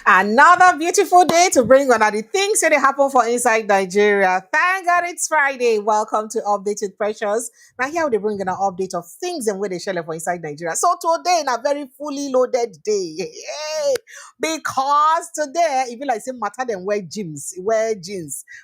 Another beautiful day to bring on the things that happen for inside Nigeria. Thank God it's Friday. Welcome to Updated Precious. Now here they bring an update of things and where they share for inside Nigeria. So today, in a very fully loaded day, yay! Because today, even like say matter than wear jeans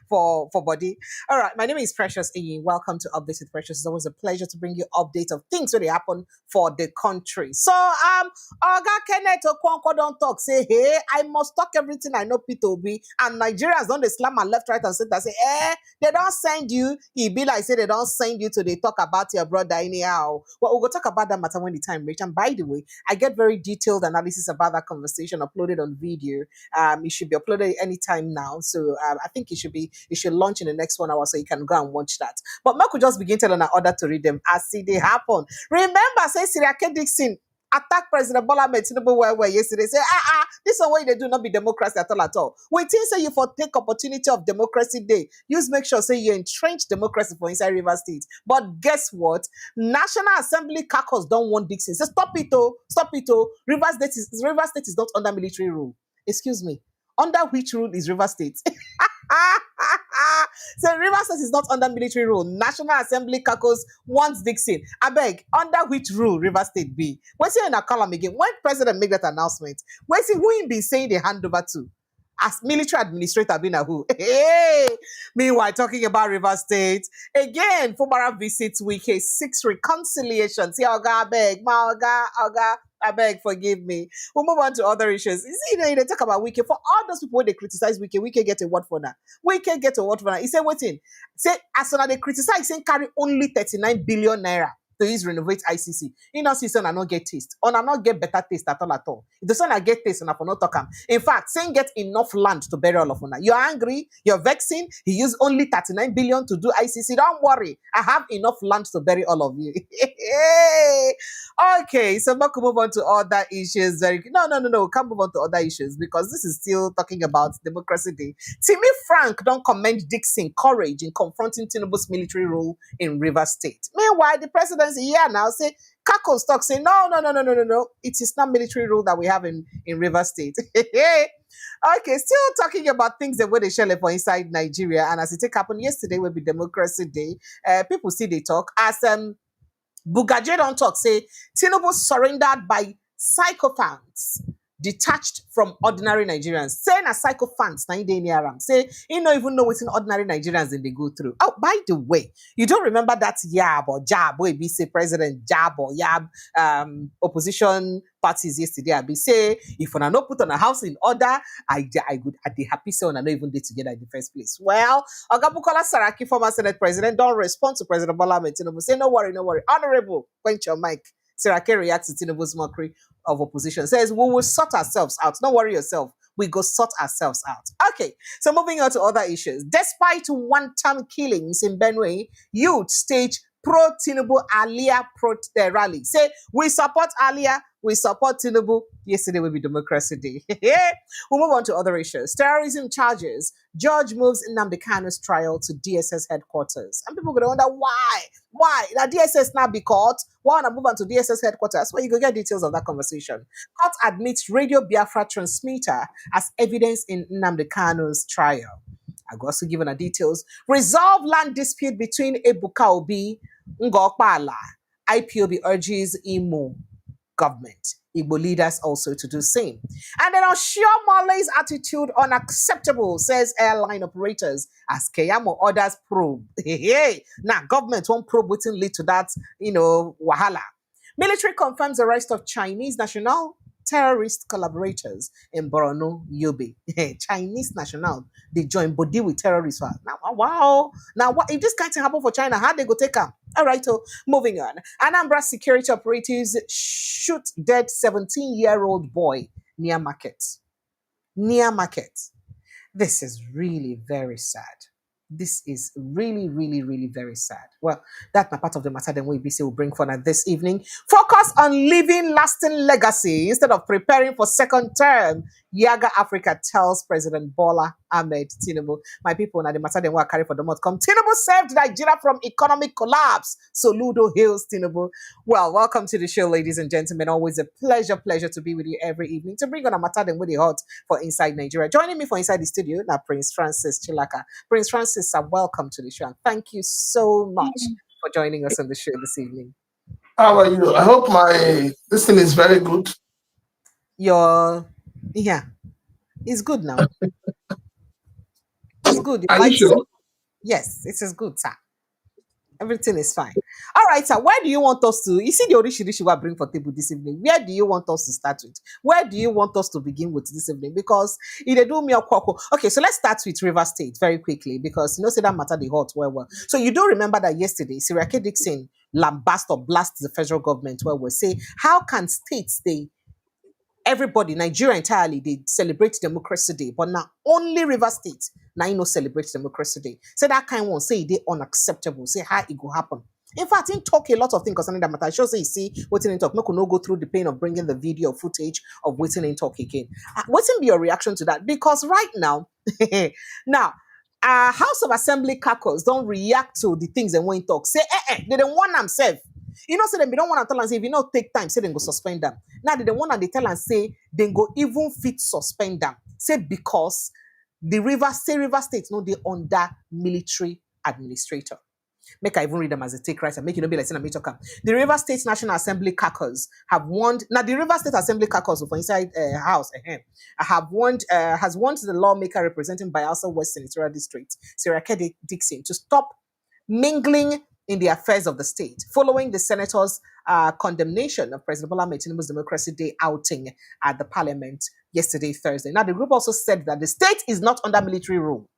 for body. All right, my name is Precious Iyi. Welcome to Updated Precious. It's always a pleasure to bring you update of things where they happen for the country. So Oga Kenneth Okonkwo don't talk. Say, hey, I must talk everything I know Peter Obi. And Nigerians don't they slam and left, right, and center. Say, they don't send you. He be like, say, they don't send you to they talk about your brother anyhow. Well, we'll go talk about that matter when the time reach. And by the way, I get very detailed analysis about that conversation uploaded on video. It should be uploaded anytime now. So I think it should launch in the next 1 hour so you can go and watch that. But Mark will just begin telling an order to read them as see they happen. Remember, say Siriake Dixon attack President Bola Ahmed Tinubu well yesterday. Say, this is what they do not be democracy at all at all. We think say you for take opportunity of democracy day. Use make sure say you entrench democracy for inside River State. But guess what? National Assembly caucus don't want Dixon. Say stop it oh. River State is not under military rule. Excuse me. Under which rule is River State? So River State is not under military rule. National Assembly caucus wants Dixon. I beg, under which rule River State be? When say in a column again, when President make that announcement, when see who he be saying they hand over to? As military administrator been a who? Hey! Meanwhile, talking about River State, again, Fubara visits Wike, 6 reconciliation. See, Oga, beg, ma Oga, I beg, forgive me. We'll move on to other issues. You see, they talk about Wike. For all those people when they criticize Wike get a word for now. Wike get a word for now. He said, waiting. Say, as soon as they criticize, saying carry only 39 billion naira to use renovate ICC. You know, see, son, I not get taste. Or I not get better taste at all at all. If the son I get taste, and I for not talk am. In fact, saying get enough land to bury all of una. You're angry, you're vexing. He used only 39 billion to do ICC. Don't worry. I have enough land to bury all of you. Okay, so we can move on to other issues. No. Can't move on to other issues because this is still talking about Democracy Day. Timmy Frank don't commend Dixon courage in confronting Tinubu's military rule in River State. Meanwhile, the presidency here now say Kako stock say no. It is not military rule that we have in River State. Okay, still talking about things that where they share for inside Nigeria, and as it happened yesterday will be Democracy Day. People see they talk as Bugaje don't talk, say Tinubu surrendered by sycophants detached from ordinary Nigerians. Saying a sycophants, na they near am. Say, you don't even know what's in ordinary Nigerians that they go through. Oh, by the way, you don't remember that Yab or Jab, where be say President Jab or Yab opposition parties yesterday. I be say, if I no put on a house in order, I'd be happy say on I not even day together in the first place. Well, Ogabukola Saraki, former Senate President, don't respond to President Bola Ahmed Tinubu. Say, no worry. Honorable, quench your mic. Saraki reacts to Tinubu's mockery of opposition. Says, we will sort ourselves out. Don't worry yourself. We go sort ourselves out. Okay, so moving on to other issues. Despite one-time killings in Benue, youth stage pro-Tinubu Alia rally. Say, we support Alia, we support Tinubu. Yesterday will be Democracy Day. We'll move on to other issues. Terrorism charges. Judge moves Nnamdi Kanu's trial to DSS headquarters. And people are going to wonder why. Why? That DSS now be caught. Why want to move on to DSS headquarters? Well, you go get details of that conversation. Court admits Radio Biafra transmitter as evidence in Nnamdi Kanu's trial. I go also given the details. Resolve land dispute between Ebuka Obi, Ngokpala. IPOB urges Imo government. Igbo leaders also to do same. And then Oshiomholi's attitude unacceptable, says airline operators as Keyamo orders probe. Now government won't probe wouldn't lead to that, wahala. Military confirms arrest of Chinese national terrorist collaborators in Borno, Yobe. Chinese national, they join body with terrorists. Now, wow. Now, what if this kind of happen for China? How they go take them? All right, so moving on. Anambra security operatives shoot dead 17-year-old boy near market. Near market. This is really very sad. This is really, really, really very sad. Well, that's not part of the matter then we will bring for this evening. Focus on leaving lasting legacy instead of preparing for second term. Yaga Africa tells President Bola Ahmed Tinubu, my people, now the matter they want to carry for the month come. Tinubu saved Nigeria from economic collapse. Soludo hails Tinubu. Well, welcome to the show, ladies and gentlemen. Always a pleasure to be with you every evening to bring on a matter then with the hot for Inside Nigeria. Joining me for Inside the Studio, now Prince Francis Chilaka. Prince Francis, welcome to the show. And thank you so much for joining us on the show this evening. How are you? I hope this thing is very good. Yeah, it's good now. It's good. Are you sure? Yes, it is good, sir. Everything is fine. All right, sir. Where do you want us to? You see the Orishi we bring for table this evening. Where do you want us to start with? Where do you want us to begin with this evening? Because it do me a kwako. Okay, so let's start with River State very quickly because say that matter the hot well. So you do remember that yesterday, Siriake Dixon lambast or blast the federal government where we say how can states everybody, Nigeria entirely, they celebrate Democracy Day, but now only River State now you know celebrate Democracy Day. Say that kind one say they unacceptable. Say how it go happen. In fact, he talk a lot of things concerning that matter. I sure say you see waiting in talk. No could no go through the pain of bringing the video footage of waiting in talk again. What's be your reaction to that? Because right now, now. House of Assembly caucus don't react to the things and when talk. Say, they don't want themselves. You know, say them, they don't want to tell and say, if you don't take time, say they go suspend them. Now they don't want to tell and say, they go even fit suspend them. Say because the River State, no, they under military administrator. Make I even read them as a take right and make you know be like saying me talk. The River State National Assembly caucus have warned. Now the River State Assembly caucus for inside house have warned has warned the lawmaker representing Bayelsa West Senatorial District, Siriake Dixon, to stop mingling in the affairs of the state, following the senator's condemnation of President Bola Ahmed Tinubu's Democracy Day outing at the Parliament yesterday, Thursday. Now the group also said that the state is not under military rule.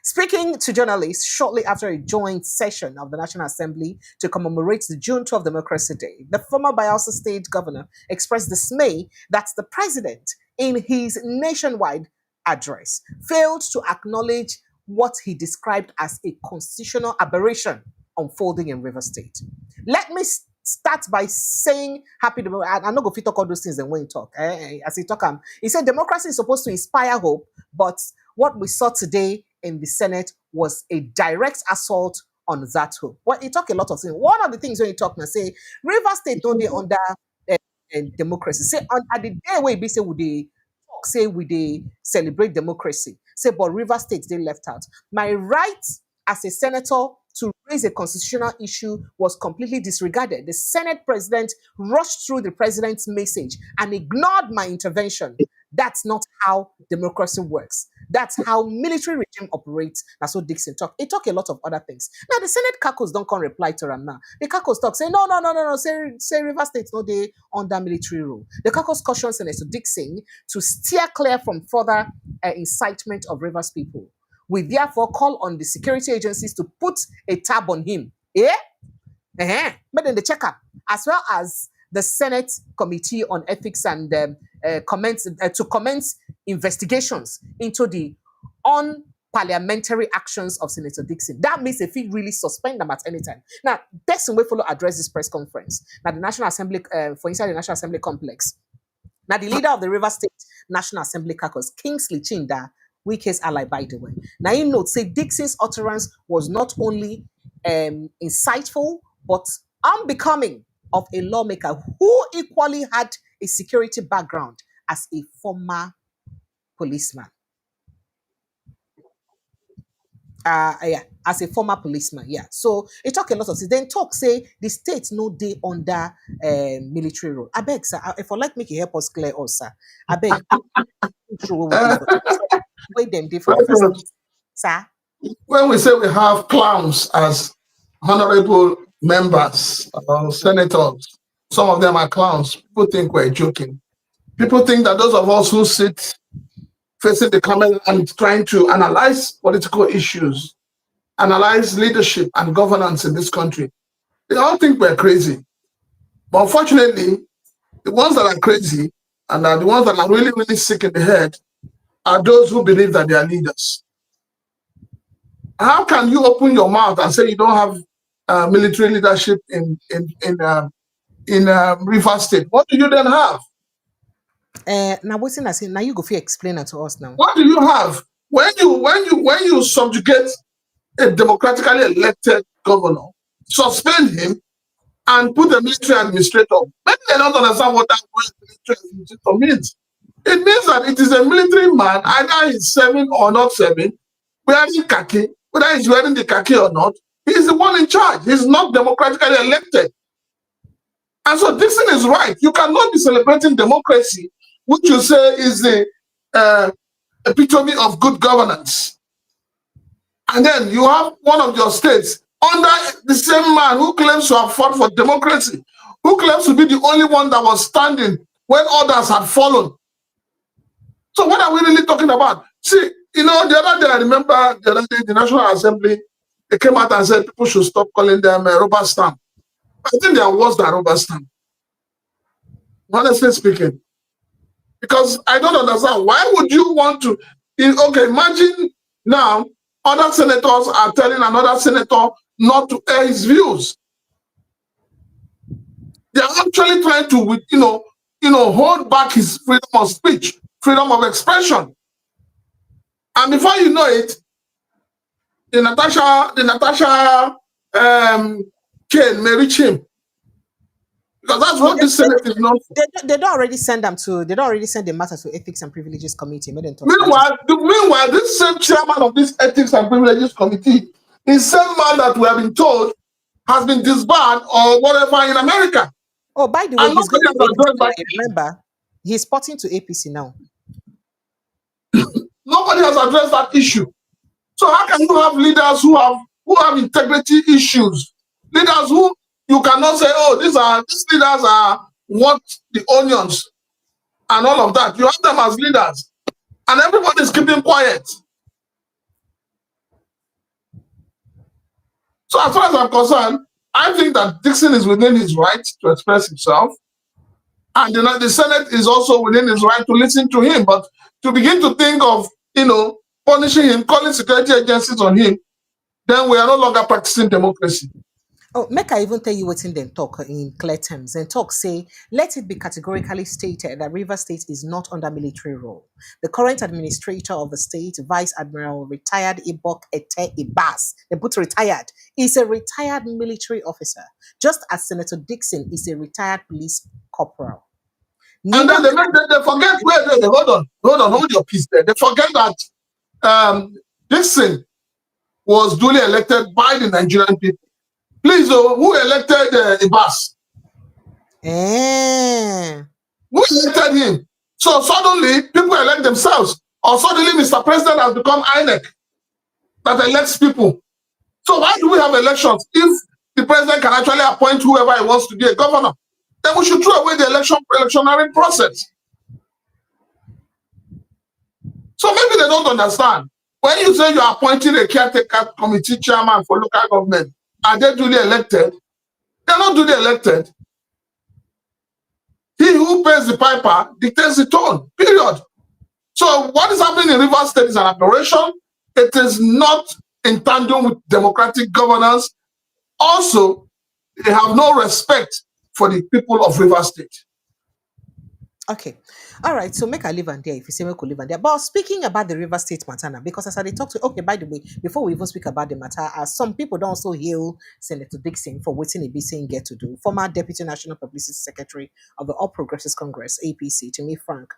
Speaking to journalists shortly after a joint session of the National Assembly to commemorate the June 12 Democracy Day, the former Bayelsa State governor expressed dismay that the president, in his nationwide address, failed to acknowledge what he described as a constitutional aberration unfolding in River State. Let me start by saying happy. I'm not going to talk all those things and when you talk. As he talk, he said democracy is supposed to inspire hope, but what we saw today in the Senate was a direct assault on that hope. Well, he talk a lot of things. One of the things when you talk now say River State don't they under democracy. Say at the day where be say would they talk, say would they celebrate democracy. Say but River State they left out. My right as a senator to raise a constitutional issue was completely disregarded. The Senate president rushed through the president's message and ignored my intervention. That's not how democracy works. That's how military regime operates. That's what Dixon talk. He talk a lot of other things. Now the Senate caucus don't come reply to him now. The caucus talk say no. Say River State no they under military rule. The caucus cautions Senator Dixon to steer clear from further incitement of Rivers people. We therefore call on the security agencies to put a tab on him. But then the check-up, as well as the Senate Committee on Ethics and to commence investigations into the unparliamentary actions of Senator Dixon. That means if he really suspend them at any time. Now, person will follow address this press conference. Now, the National Assembly, for inside the National Assembly complex. Now, the leader of the River State National Assembly caucus, Kingsley Chinda, Wike's ally, by the way. Now, you note, say Dixon's utterance was not only insightful, but unbecoming of a lawmaker who equally had a security background as a former policeman. As a former policeman, yeah. So it talk a lot of things. Then talk say the state no day under military rule. I beg, sir. If I like make you help us clear us, sir. I beg. Wait them different, sir. When we say we have clowns as honorable members or senators, some of them are clowns. People think we're joking. People think that those of us who sit facing the camera and trying to analyze political issues, analyze leadership and governance in this country, they all think we're crazy. But unfortunately, the ones that are crazy and are the ones that are really, really sick in the head are those who believe that they are leaders. How can you open your mouth and say you don't have military leadership in River State? What do you then have? Now what's in I say now you go fit explain it to us now. What do you have when you subjugate a democratically elected governor, suspend him, and put a military administrator? Maybe they don't understand what that word military administrator means. It means that it is a military man, either he's serving or not serving, wearing khaki, whether he's wearing the khaki or not, he's the one in charge. He's not democratically elected. And so Dixon is right. You cannot be celebrating democracy, which you say is the epitome of good governance. And then you have one of your states under the same man who claims to have fought for democracy, who claims to be the only one that was standing when others had fallen. So what are we really talking about? See, the other day, I remember the other day, the National Assembly, they came out and said people should stop calling them rubber stamp. I think they are worse than rubber stamp, honestly speaking. Because I don't understand, why would you want to, okay, imagine now, other senators are telling another senator not to air his views. They are actually trying to, hold back his freedom of speech, freedom of expression. And before you know it, the Natasha Kane may reach him. Because that's what this Senate is known for. They don't already send them to. They don't already send the matter to Ethics and Privileges Committee. Meanwhile, this same chairman of this Ethics and Privileges Committee is same man that we have been told has been disbarred or whatever in America. Oh, by the way, remember, he's porting to APC now. Nobody has addressed that issue. So how can you have leaders who have integrity issues? Leaders who you cannot say, oh, these leaders are what the onions and all of that. You have them as leaders, and everybody is keeping quiet. So as far as I'm concerned, I think that Dixon is within his right to express himself, and the Senate is also within his right to listen to him. But to begin to think of punishing him, calling security agencies on him, then we are no longer practicing democracy. Oh, make I even tell you what's in them talk in clear terms. And talk say, let it be categorically stated that Rivers State is not under military rule. The current administrator of the state, Vice Admiral retired Ibok Ete Ibas, the put retired, is a retired military officer, just as Senator Dixon is a retired police corporal. And then they forget, wait, hold your peace there. They forget that Dixon was duly elected by the Nigerian people. Please, who elected Ibas? Who elected him? So suddenly, people elect themselves. Or suddenly, Mr. President has become INEC that elects people. So why do we have elections if the president can actually appoint whoever he wants to be a governor? Then we should throw away the electionary process. So maybe they don't understand. When you say you are appointing a caretaker committee chairman for local government, are they duly elected? They're not duly elected. He who pays the piper dictates the tone, period. So what is happening in Rivers State is an aberration. It is not in tandem with democratic governance. Also, they have no respect for the people of Rivers State. Okay. All right. So make a live and there if you say we could live and there. But speaking about the River State matter now, because as I talk to, okay, by the way, before we even speak about the matter, some people don't also hail Senator Dixon for waiting a be saying get to do. Former Deputy National Publicity Secretary of the All Progressives Congress, APC, to me, Frank,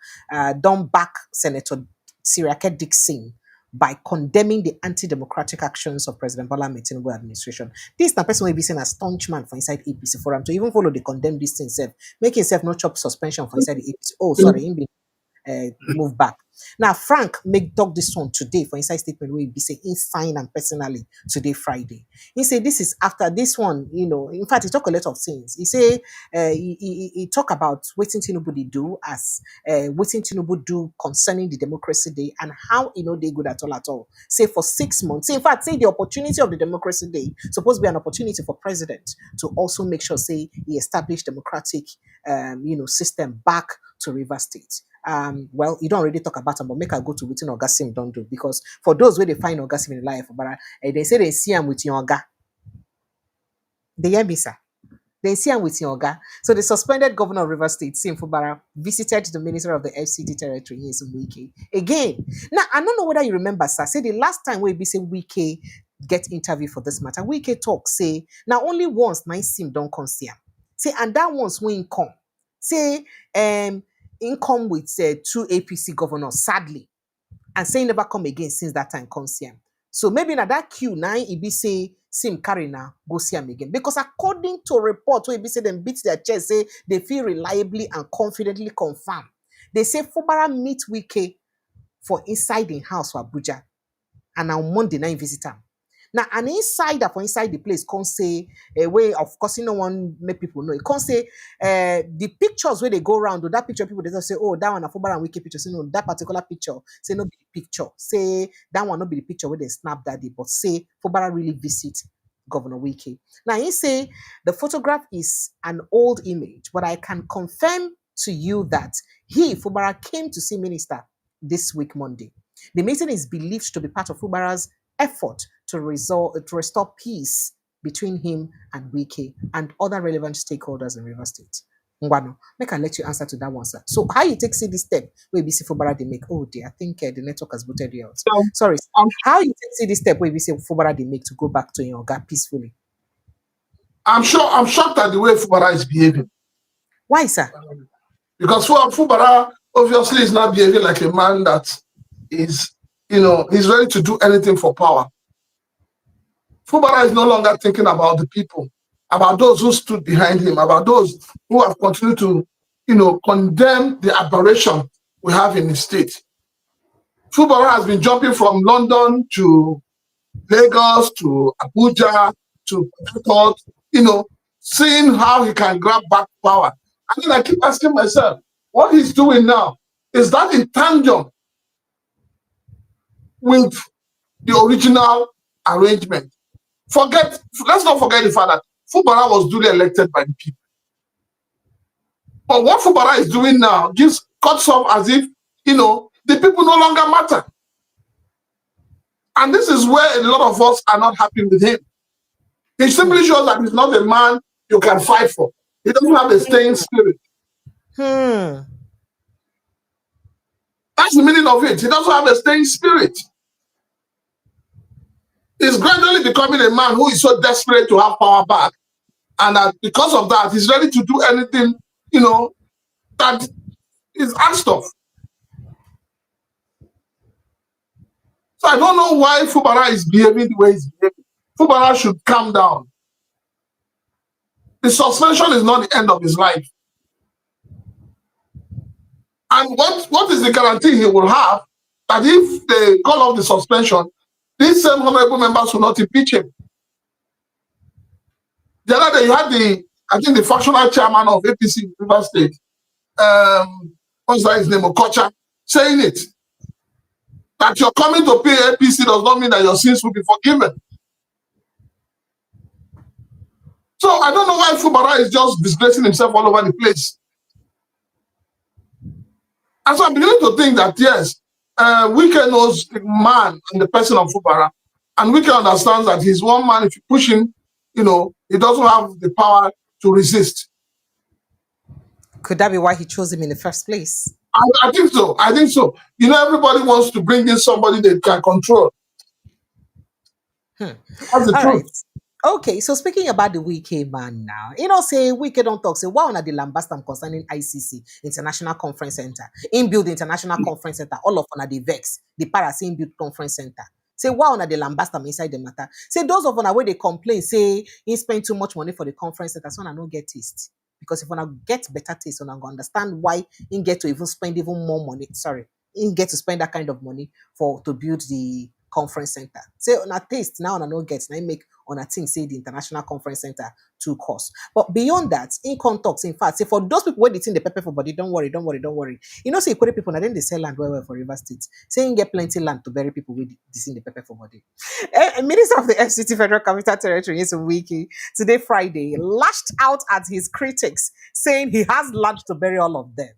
don't back Senator Siriake Dixon by condemning the anti-democratic actions of President Bola Tinubu administration. This na person will be seen as staunch man for inside APC for him to even follow the condemn this thing self, make himself no chop suspension for inside the APC. Oh, sorry, him be move back. Now, Frank make talk this one today for inside statement where he be say he sign and personally today Friday. He say this is after this one, in fact, he talk a lot of things. He say he talk about what Tinubu they do as what Tinubu do concerning the democracy day and how they good at all. Say for 6 months. Say in fact, say the opportunity of the democracy day supposed to be an opportunity for president to also make sure say he established democratic system back to Rivers State. Well, you don't already talk about them, but make I go to within Ogasim don't do, because for those where they find Ogasim in life, but they say they see him with Yonga. They hear me, sir. They see him with Yoga. So the suspended governor of River State, Sim Fubara, visited the minister of the FCT territory, Nyesom Wike. Again, now I don't know whether you remember, sir. Say the last time we be say Wike get interview for this matter, Wike talk say now only once my Sim don't come see him. Say and that once when come, say income with two APC governors, sadly, and say he never come again since that time come see him. So maybe na that queue now he be say sim carry now go see him again. Because according to report where he be say them beat their chest, say they feel reliably and confidently confirm. They say Fubara meet Wike for inside the house for Abuja. And on Monday night visit am. Now, an insider for inside the place can't say a way of course, no one make people know. It can't say the pictures where they go around, that picture people they just say, oh, that one a Fubara and Wiki picture. Say no, that particular picture, say no be the picture. Say that one not be the picture where they snap that day, but say Fubara really visit Governor Wiki. Now he say the photograph is an old image, but I can confirm to you that he, Fubara, came to see minister this week Monday. The meeting is believed to be part of Fubara's effort to restore peace between him and Wike and other relevant stakeholders in River State. Ngwano, make I let you answer to that one, sir. So how you take see this step where BC Fubara they make? Oh dear, I think the network has booted you out. So Sorry. Sir. I'm, How you take see this step where BC Fubara they make to go back to your God peacefully? I'm shocked at the way Fubara is behaving. Why, sir? Because Fubara obviously is not behaving like a man that is, he's ready to do anything for power. Fubara is no longer thinking about the people, about those who stood behind him, about those who have continued to, condemn the aberration we have in the state. Fubara has been jumping from London to Lagos to Abuja to Port, seeing how he can grab back power. And then I keep asking myself, what he's doing now, is that in tandem with the original arrangement? Let's not forget the fact that Fubara was duly elected by the people. But what Fubara is doing now just cuts off as if, the people no longer matter. And this is where a lot of us are not happy with him. He simply shows that he's not a man you can fight for. He doesn't have a staying spirit. That's the meaning of it. He doesn't have a staying spirit. He's gradually becoming a man who is so desperate to have power back. And that because of that, he's ready to do anything, that is asked of. So I don't know why Fubara is behaving the way he's behaving. Fubara should calm down. The suspension is not the end of his life. And what is the guarantee he will have that if they call off the suspension, these same honorable members will not impeach him? The other day, you had the factional chairman of APC in River State, what's that his name, Okocha, saying it. That you're coming to pay APC does not mean that your sins will be forgiven. So I don't know why Fubara is just disgracing himself all over the place. And so I'm beginning to think that, yes, Wike knows the man and the person of Fubara. And Wike understands that he's one man, if you push him, he doesn't have the power to resist. Could that be why he chose him in the first place? I think so. Everybody wants to bring in somebody they can control. That's the truth. Right. Okay, so speaking about the Wike man now, say Wike don't talk. Say, why on the lambastam concerning ICC, International Conference Center, in-build International Conference Center, all of on the VEX, the Paras in-build Conference Center. Say, why on the lambastam inside the matter? Say, those of on where they complain, say, he spend too much money for the conference center, so I don't get taste. Because if I get better taste, I understand why he get to even spend even more money. Sorry, he get to spend that kind of money to build the conference center. Say on a taste now on a no get, now make on a thing say the International Conference Center to cost. But beyond that, in talks, in fact, say for those people where they think the pepper for body, don't worry. Say Equatorial people now then they sell land well for River State. Saying get plenty land to bury people with this in the pepper for body. Minister of the FCT Federal Capital Territory, Nyesom Wike, today Friday, lashed out at his critics, saying he has land to bury all of them.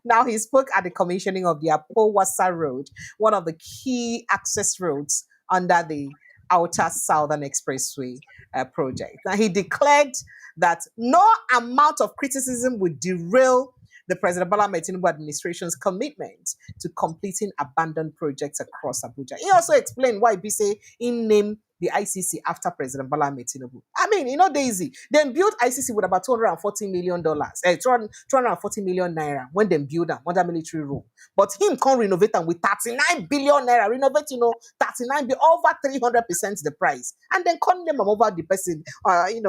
Now, he spoke at the commissioning of the Apowasa Road, one of the key access roads under the Outer Southern Expressway. project. And he declared that no amount of criticism would derail the President Bola Tinubu administration's commitment to completing abandoned projects across Abuja. He also explained why BC in name the ICC after President Bola Tinubu. I mean, you know, Daisy, they built ICC with about $240 million, 240 million naira when they build them under military rule. But him can't renovate them with 39 billion naira. Renovate, 39 billion, over 300% the price. And then call them over the person, I name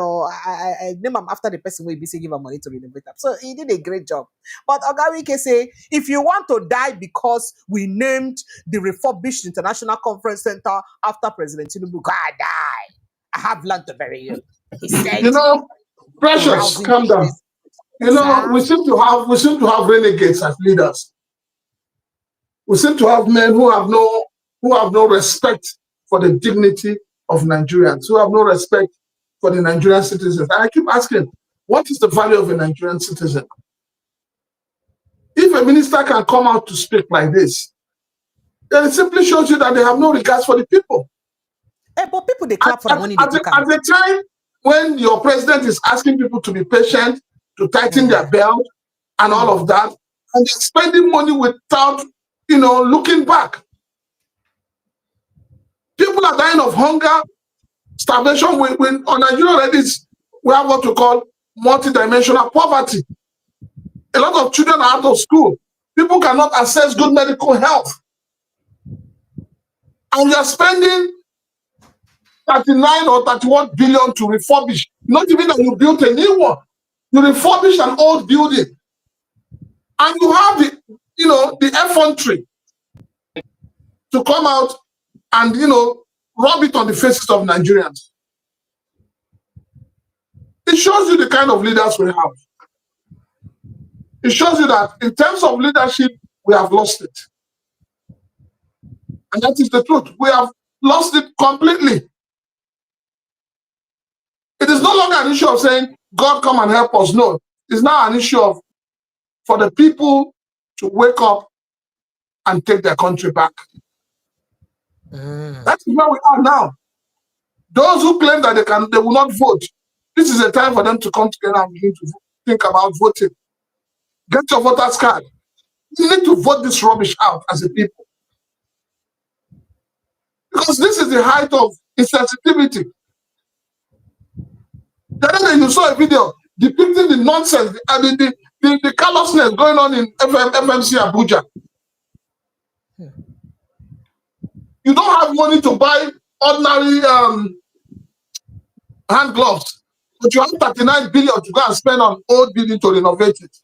him after the person who BC give him money to renovate them. So he did a great job. But Oga Wike say, if you want to die because we named the refurbished International Conference Center after President Tinubu, God die. I have learned to bury you. He said, Precious, calm down. We seem to have renegades as leaders. We seem to have men who have no respect for the dignity of Nigerians, who have no respect for the Nigerian citizens. And I keep asking, what is the value of a Nigerian citizen? If a minister can come out to speak like this, then it simply shows you that they have no regards for the people. But people, they clap for the money at the time when your president is asking people to be patient, to tighten their belt and all of that, and they're spending money without, looking back. People are dying of hunger, starvation. On Nigeria already, we have what we call multidimensional poverty. A lot of children are out of school. People cannot access good medical health. And you are spending 39 or 31 billion to refurbish. Not even that you built a new one. You refurbish an old building. And you have the effrontery to come out and, rub it on the faces of Nigerians. It shows you the kind of leaders we have. It shows you that in terms of leadership, we have lost it. And that is the truth. We have lost it completely. It is no longer an issue of saying, God, come and help us. No, it's now an issue of for the people to wake up and take their country back. That is where we are now. Those who claim that they will not vote, this is a time for them to come together and begin to think about voting. Get your voter's card. You need to vote this rubbish out as a people. Because this is the height of insensitivity. The other day you saw a video depicting the nonsense and the callousness going on in FMC Abuja. You don't have money to buy ordinary hand gloves, but you have 39 billion to go and spend on old building to renovate it.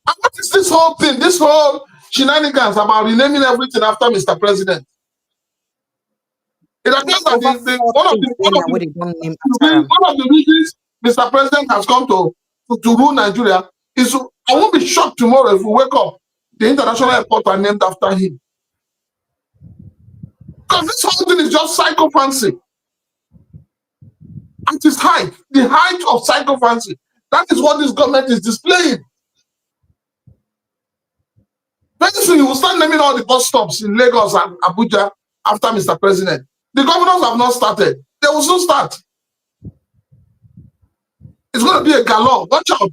And what is this whole thing, this whole shenanigans about renaming everything after Mr. President? It appears that one of the reasons Mr. President has come to rule Nigeria is I won't be shocked tomorrow if we wake up, the international airport are named after him. Because this whole thing is just sycophancy. At its height, the height of sycophancy. That is what this government is displaying. Very soon you will start naming all the bus stops in Lagos and Abuja after Mr. President. The governors have not started. They will soon start. It's going to be a galore. Watch out.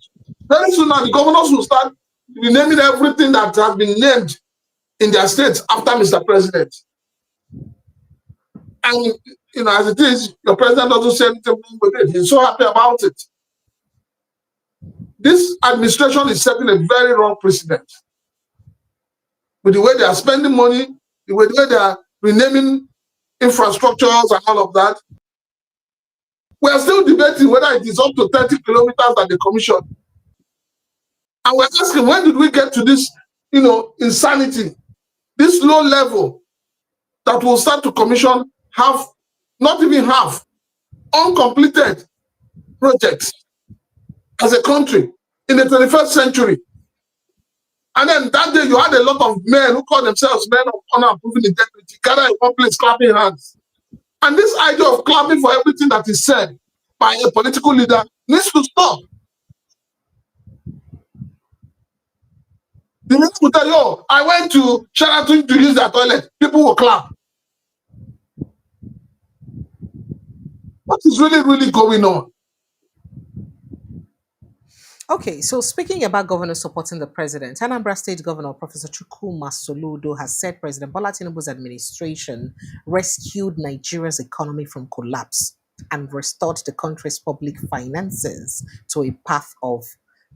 Very soon now, the governors will start renaming everything that has been named in their states after Mr. President. And, as it is, your president doesn't say anything wrong with it. He's so happy about it. This administration is setting a very wrong precedent. With the way they are spending money, the way they are renaming infrastructures and all of that. We are still debating whether it is up to 30 kilometers that they commissioned. And we're asking, when did we get to this, insanity, this low level that will start to commission half, not even half, uncompleted projects as a country in the 21st century. And then that day you had a lot of men who call themselves men of honor and proven integrity, gather in one place clapping hands. And this idea of clapping for everything that is said by a political leader needs to stop. The next will tell you, I went to Sheraton to use their toilet. People will clap. What is really, really going on? Okay, so speaking about governors supporting the president, Anambra State Governor Professor Chukwuma Soludo has said President Bola Tinubu's administration rescued Nigeria's economy from collapse and restored the country's public finances to a path of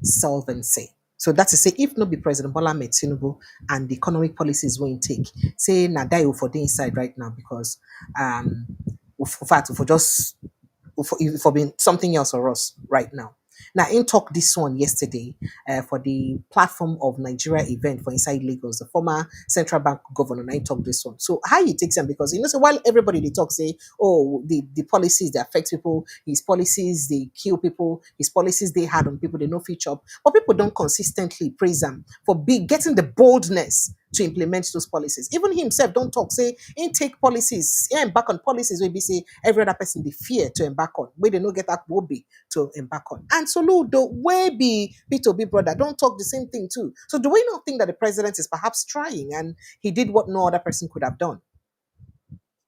solvency. So that's to say, if not be President Bola Ahmed Tinubu and the economic policies won't take, say Nadayo for the inside right now because in fact for just for being something else for us right now. Now, in talk this one yesterday for the platform of Nigeria event for Inside Lagos, the former central bank governor, and I talk this one. So how he takes them because you know, so while everybody they talk say, oh, the policies they affect people, his policies they kill people, his policies they had on people, they no feature up, but people don't consistently praise him for getting the boldness to implement those policies. Even himself don't talk, say, take policies, embark on policies where we say every other person they fear to embark on, where they no get that will be to embark on. And Soludo, where be Peter Obi brother, don't talk the same thing too. So do we not think that the president is perhaps trying and he did what no other person could have done?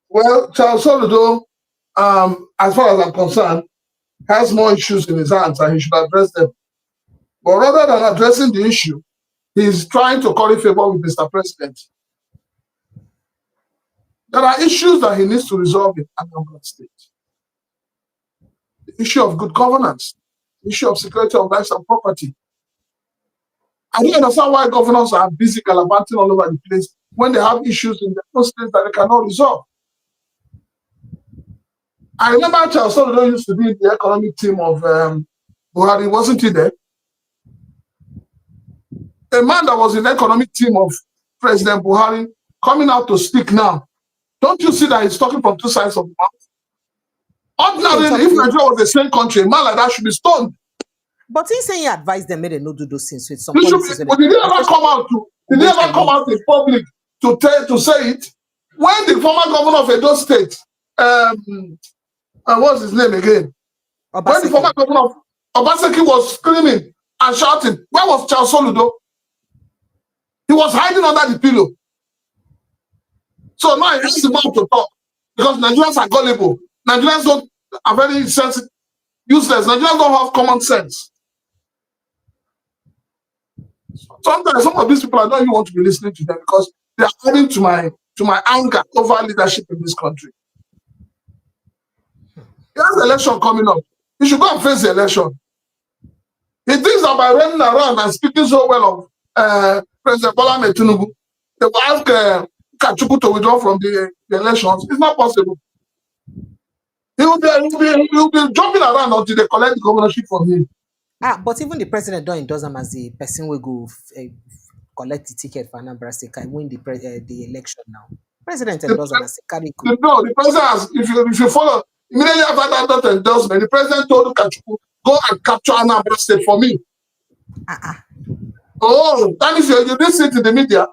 Well, Charles Soludo, as far as I'm concerned, has more issues in his hands and he should address them. But rather than addressing the issue, he's trying to curry favor with Mr. President. There are issues that he needs to resolve in Anambra State. The issue of good governance, the issue of security of lives and property. I don't understand why governors are busy gallivanting all over the place when they have issues in their own states that they cannot resolve. I remember Charles Soludo used to be in the economic team of Buhari, wasn't he there? A man that was in the economic team of President Buhari coming out to speak now. Don't you see that he's talking from two sides of the mouth? Ordinarily, if Nigeria was the same country, a man like that should be stoned. But he's saying he advised them, made them not do those things with some policies. But did he ever come out in public to say it? When the former governor of Edo State, what's his name again? Obaseki. When the former governor of Obaseki was screaming and shouting, where was Charles Soludo? He was hiding under the pillow. So now he has the mouth to talk because Nigerians are gullible. Nigerians are very sensitive, useless. Nigerians don't have common sense. Sometimes some of these people I don't even want to be listening to them because they are adding to my anger over leadership in this country. There's an election coming up. He should go and face the election. He thinks that by running around and speaking so well of President Bola Ahmed Tinubu, they will ask Kachuku to withdraw from the elections. It's not possible. He will be jumping around until they collect the governorship from him. But even the president don't endorse him as the person will go collect the ticket for Anambra State and win the election now. President endorse him as a carry. No, the president has, if you follow, immediately after that endorsement, the president told Kachuku, go and capture Anambra State for me. Oh, that means you didn't see it in the media.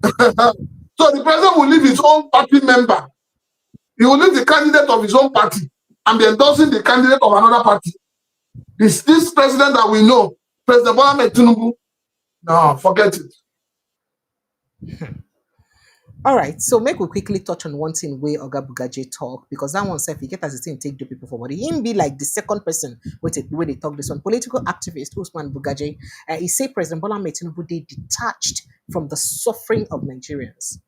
So the president will leave his own party member. He will leave the candidate of his own party and be endorsing the candidate of another party. This president that we know, President Bola Ahmed Tinubu, no, forget it. All right, so make we quickly touch on one thing where Oga Bugaje talk because that one self he get as a thing take the people forward. He be like the second person where they talk this one. Political activist Usman Bugaje, he say President Bola Ahmed Tinubu they detached from the suffering of Nigerians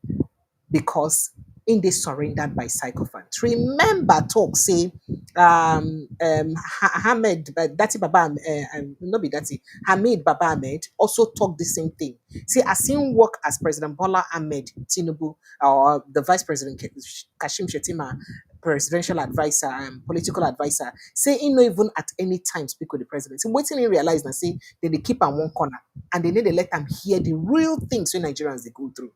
because in they surrendered by sycophants. Remember talk say Hamid Dati Baba no be Dati Hamid Baba Ahmed also talk the same thing. See, as him work as President Bola Ahmed Tinubu or the Vice President Kashim Shettima presidential advisor and political advisor say he no even at any time speak with the president. So waiting he realize and say they keep on one corner and they need to let them hear the real things when Nigerians they go through.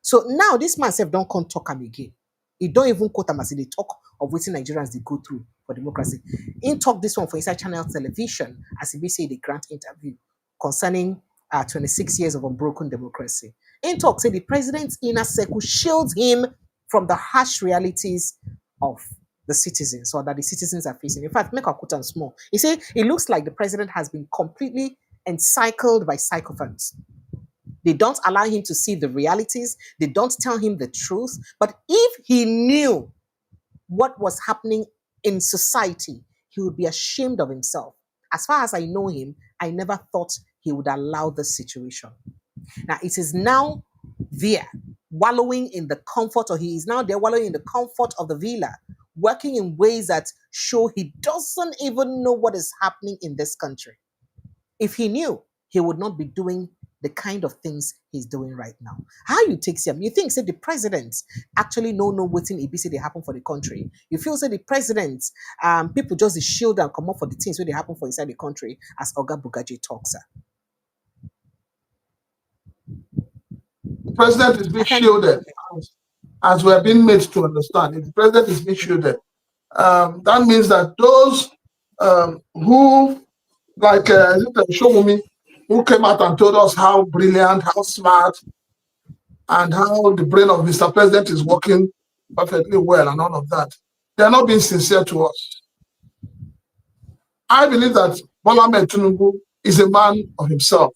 So now this man self don't come talk him again. He don't even quote him as they talk of what Nigerians they go through for democracy. In talk this one for Inside Channel Television as he say the grant interview concerning 26 years of unbroken democracy. In talk say the president's inner circle shields him from the harsh realities of the citizens or that the citizens are facing. In fact, make a quote and small. He said it looks like the president has been completely encircled by sycophants. They don't allow him to see the realities. They don't tell him the truth. But if he knew what was happening in society, he would be ashamed of himself. As far as I know him, I never thought he would allow this situation. Now it is now there, wallowing in the comfort, or he is now there wallowing in the comfort of the villa, working in ways that show he doesn't even know what is happening in this country. If he knew, he would not be doing the kind of things he's doing right now. How you take him? You think say the president actually know what in EBC they happen for the country? You feel say the president people just the shield and come up for the things where they happen for inside the country, as Oga Bugaji talks. The president is being shielded, as we are being made to understand. If the president is being shielded, that means that those who, like Showumi, who came out and told us how brilliant, how smart, and how the brain of Mr. President is working perfectly well and all of that, they are not being sincere to us. I believe that Bola Ahmed Tinubu is a man of himself.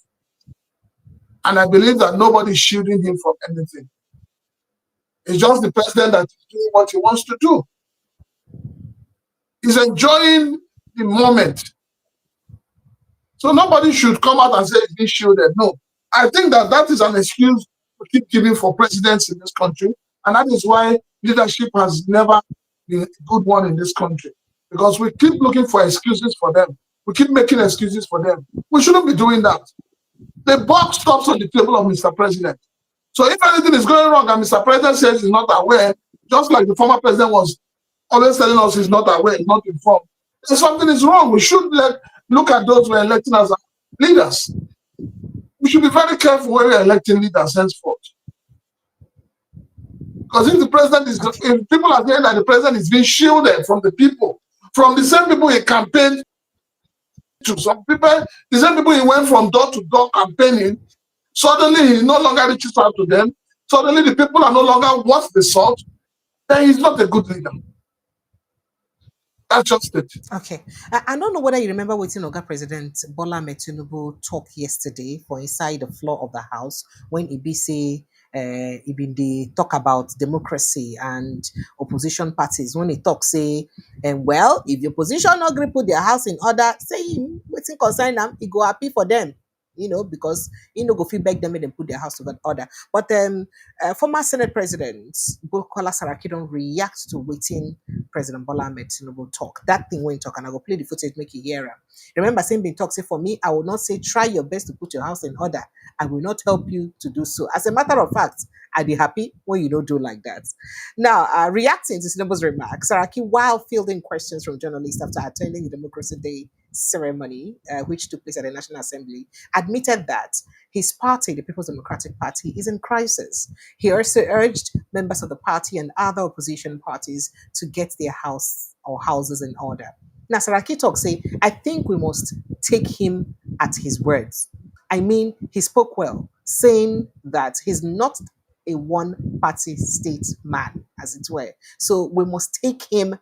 And I believe that nobody is shielding him from anything. It's just the president that is doing what he wants to do. He's enjoying the moment. So nobody should come out and say he's being shielded. No. I think that that is an excuse to keep giving for presidents in this country. And that is why leadership has never been a good one in this country. Because we keep looking for excuses for them. We keep making excuses for them. We shouldn't be doing that. The buck stops on the table of Mr. President. So if anything is going wrong and Mr. President says he's not aware, just like the former president was always telling us he's not aware, he's not informed, then something is wrong. We should look at those we're electing as leaders. We should be very careful when we're electing leaders henceforth. Because if the president is, if people are saying that the president is being shielded from the people, from the same people he campaigned to, some people, the same people he went from door to door campaigning, suddenly he no longer reaches out to them. Suddenly the people are no longer worth the salt. Then he's not a good leader. That's just it. Okay. I don't know whether you remember what Oga President Bola Ahmed Tinubu talked yesterday for inside the floor of the House when Ibisi even they talk about democracy and opposition parties. When he talk say, well, if the opposition not agree put their house in order, say him waiting concern them, he go happy for them. You know, because you know go feedback them and put their house to that order. But former Senate President Bukola Saraki don't react to waiting President Bola Ahmed Tinubu talk. That thing when talk, and I go play the footage, make you hear him. Remember, saying being talk, say for me, I will not say try your best to put your house in order. I will not help you to do so. As a matter of fact, I'd be happy when you don't do like that. Now, reacting to Tinubu's remarks, Saraki, while fielding questions from journalists after attending the Democracy Day ceremony, which took place at the National Assembly, admitted that his party, the People's Democratic Party, is in crisis. He also urged members of the party and other opposition parties to get their house or houses in order. Now, Saraki talk say, I think we must take him at his words. I mean, he spoke well, saying that he's not a one-party state man, as it were. So we must take him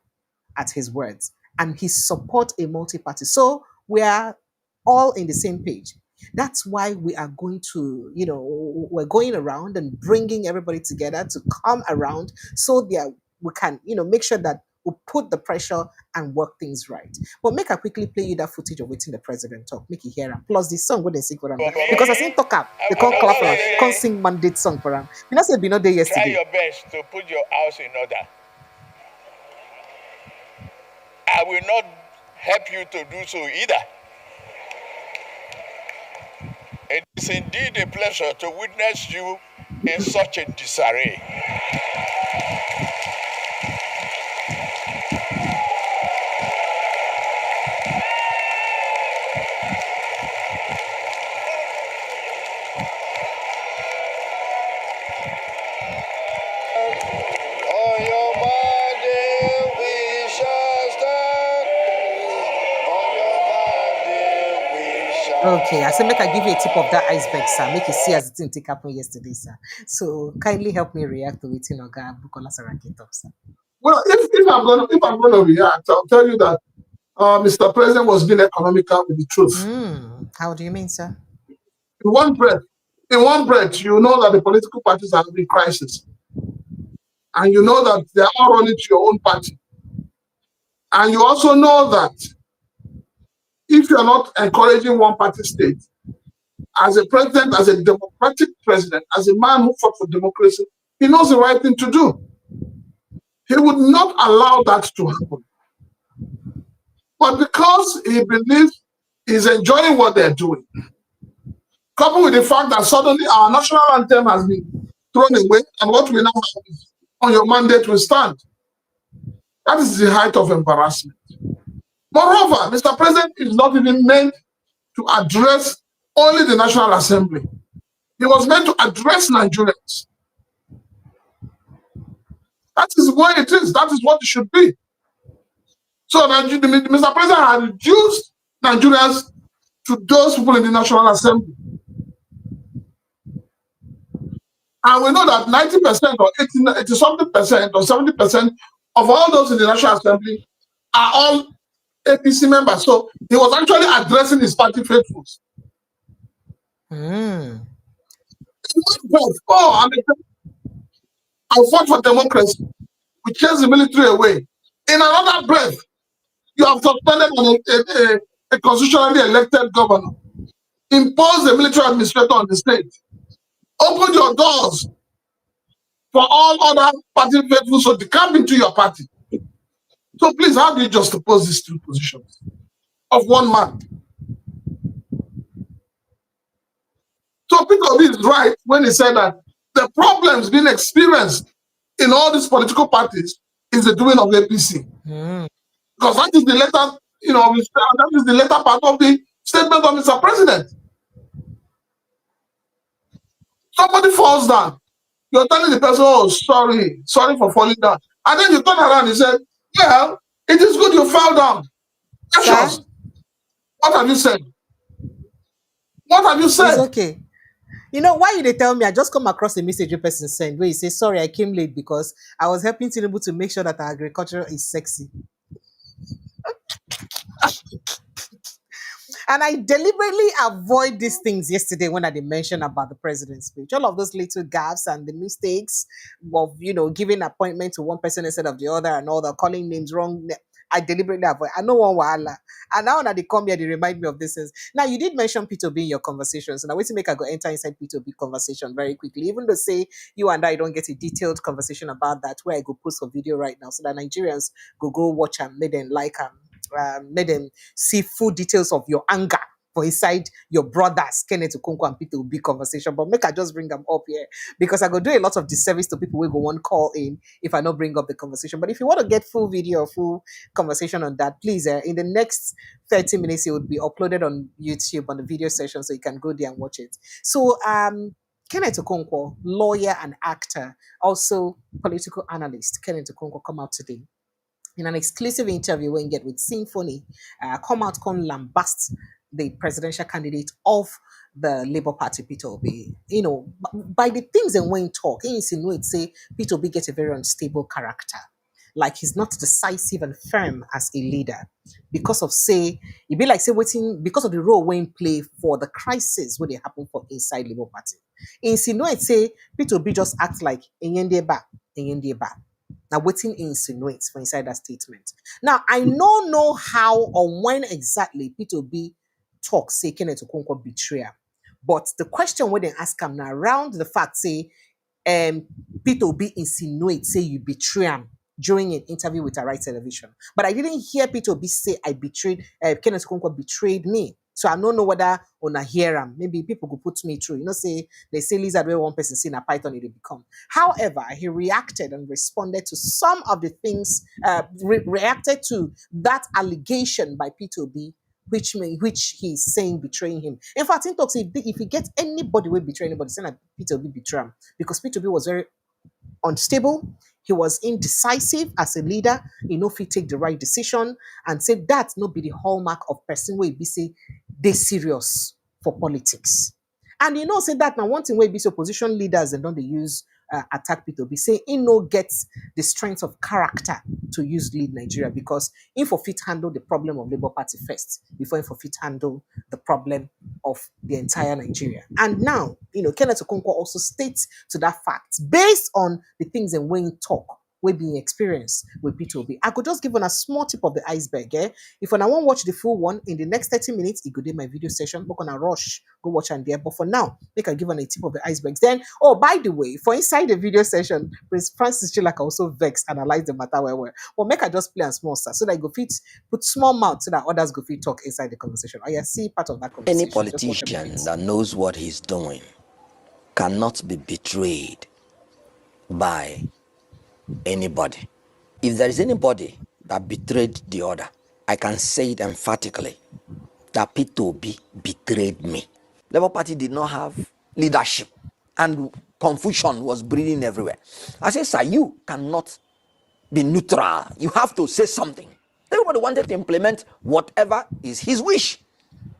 at his words, and he support a multi-party. So we are all in the same page. That's why we are going to, you know, we're going around and bringing everybody together to come around so that we can, you know, make sure that we put the pressure and work things right. But make I quickly play you that footage of waiting the president talk. Make you hear him. Plus the song when they sing for him. Because I sing talk up. They can't clap for him. Can't sing mandate song for him. You know, say be not there yesterday. Try your best to put your house in order. I will not help you to do so either. It is indeed a pleasure to witness you in such a disarray. Okay, I said make I give you a tip of that iceberg, sir. Make you see as it didn't take happen yesterday, sir. So kindly help me react to waiting Oga Bukola Saraki talk, sir. Well, if I'm gonna react, I'll tell you that Mr. President was being economical with the truth. How do you mean, sir? In one breath, you know that the political parties are having crisis, and you know that they are all running to your own party. And you also know that if you're not encouraging one party state, as a president, as a democratic president, as a man who fought for democracy, he knows the right thing to do. He would not allow that to happen. But because he believes he's enjoying what they're doing, coupled with the fact that suddenly our national anthem has been thrown away, and what we now have is on your mandate will stand. That is the height of embarrassment. Moreover, Mr. President is not even meant to address only the National Assembly. He was meant to address Nigerians. That is where it is. That is what it should be. So Mr. President has reduced Nigerians to those people in the National Assembly. And we know that 90% or 80 something percent or 70% of all those in the National Assembly are all APC members. So he was actually addressing his party faithfuls. Mm. Oh, I fought for democracy. We chased the military away. In another breath, you have suspended a constitutionally elected governor, imposed a military administrator on the state, opened your doors for all other party faithfuls to come into your party. So please, how do you juxtapose these two positions of one man? So Peter Obi is right when he said that the problems being experienced in all these political parties is the doing of APC. Mm. Because that is the later, that is the later part of the statement of Mr. President. Somebody falls down. You're telling the person, oh, sorry for falling down. And then you turn around and say, well, it is good you fell down. Precious. What have you said? What have you said? It's okay. You know why they tell me? I just come across a message a person sent where he says, sorry, I came late because I was helping Tinubu to make sure that our agriculture is sexy. And I deliberately avoid these things yesterday when I did mention about the president's speech. All of those little gaffes and the mistakes of, giving appointment to one person instead of the other and all the calling names wrong. I deliberately avoid. I know one wahala. And now that they come here, they remind me of this. Now, you did mention Peter Obi in your conversations. And I wait to make I go enter inside Peter Obi conversation very quickly. Even though, say, you and I don't get a detailed conversation about that, where I go post a video right now so that Nigerians go watch and make them like made them see full details of your anger for inside your brothers, Kenneth, Okonkwo, and Peter Obi conversation. But make I just bring them up here because I go do a lot of disservice to people who go one call in if I don't bring up the conversation. But if you want to get full video, full conversation on that, please, in the next 30 minutes, it would be uploaded on YouTube on the video session so you can go there and watch it. So, Kenneth Okonkwo, lawyer and actor, also political analyst, Kenneth Okonkwo, come out today in an exclusive interview when get with Symphony, come lambast the presidential candidate of the Labour Party, Peter Obi. By the things and when talk, he insinuate say Peter Obi gets a very unstable character. Like he's not decisive and firm as a leader because of it be like waiting because of the role Wayne play for the crisis where they happen for inside Labour Party. Insinuate say Peter Obi just acts like Enyendeba. Now, waiting insinuates for inside that statement. Now, I don't know how or when exactly Peter Obi talks, say Kenneth Okonkwo betrayer. But the question where they ask him now around the fact, say, Peter Obi insinuates, say you betray him during an interview with a right television. But I didn't hear Peter Obi say I betrayed, Kenneth Okonkwo betrayed me. So I don't know whether on a hear him. Maybe people could put me through. Say they say lizard where one person seen a python it become. However, he reacted and responded to some of the things, reacted to that allegation by Peter Obi, which he's saying betraying him. In fact, he talks if he gets anybody will betray anybody, saying that Peter Obi betray him because Peter Obi was very unstable. He was indecisive as a leader. If he take the right decision and say that no be the hallmark of person where be say they serious for politics. And say that now one thing where be so opposition leaders and don't they use attack Peter Obi say he no gets the strength of character to use lead Nigeria because he for fit handle the problem of Labour Party first before he for fit handle the problem of the entire Nigeria. And now, Kenneth Okonkwo also states to that fact based on the things and when talk we be experienced with Peter Obi. I could just give on a small tip of the iceberg. Eh? If when I want to watch the full one in the next 30 minutes, it could do my video session. But on a rush, go watch and there. But for now, make I give on a tip of the icebergs. Then, oh, by the way, for inside the video session, Prince Francis Chilaka also vexed, analyze the matter well. But make I just play a small star so that I go fit put small mouth so that others go fit talk inside the conversation. I see part of that Any conversation. Just watch a politician bit. that knows what he's doing cannot be betrayed by anybody. If there is anybody that betrayed the other, I can say it emphatically that Peter Obi betrayed me. Labour Party did not have leadership and confusion was breeding everywhere. I say, sir, you cannot be neutral. You have to say something. Everybody wanted to implement whatever is his wish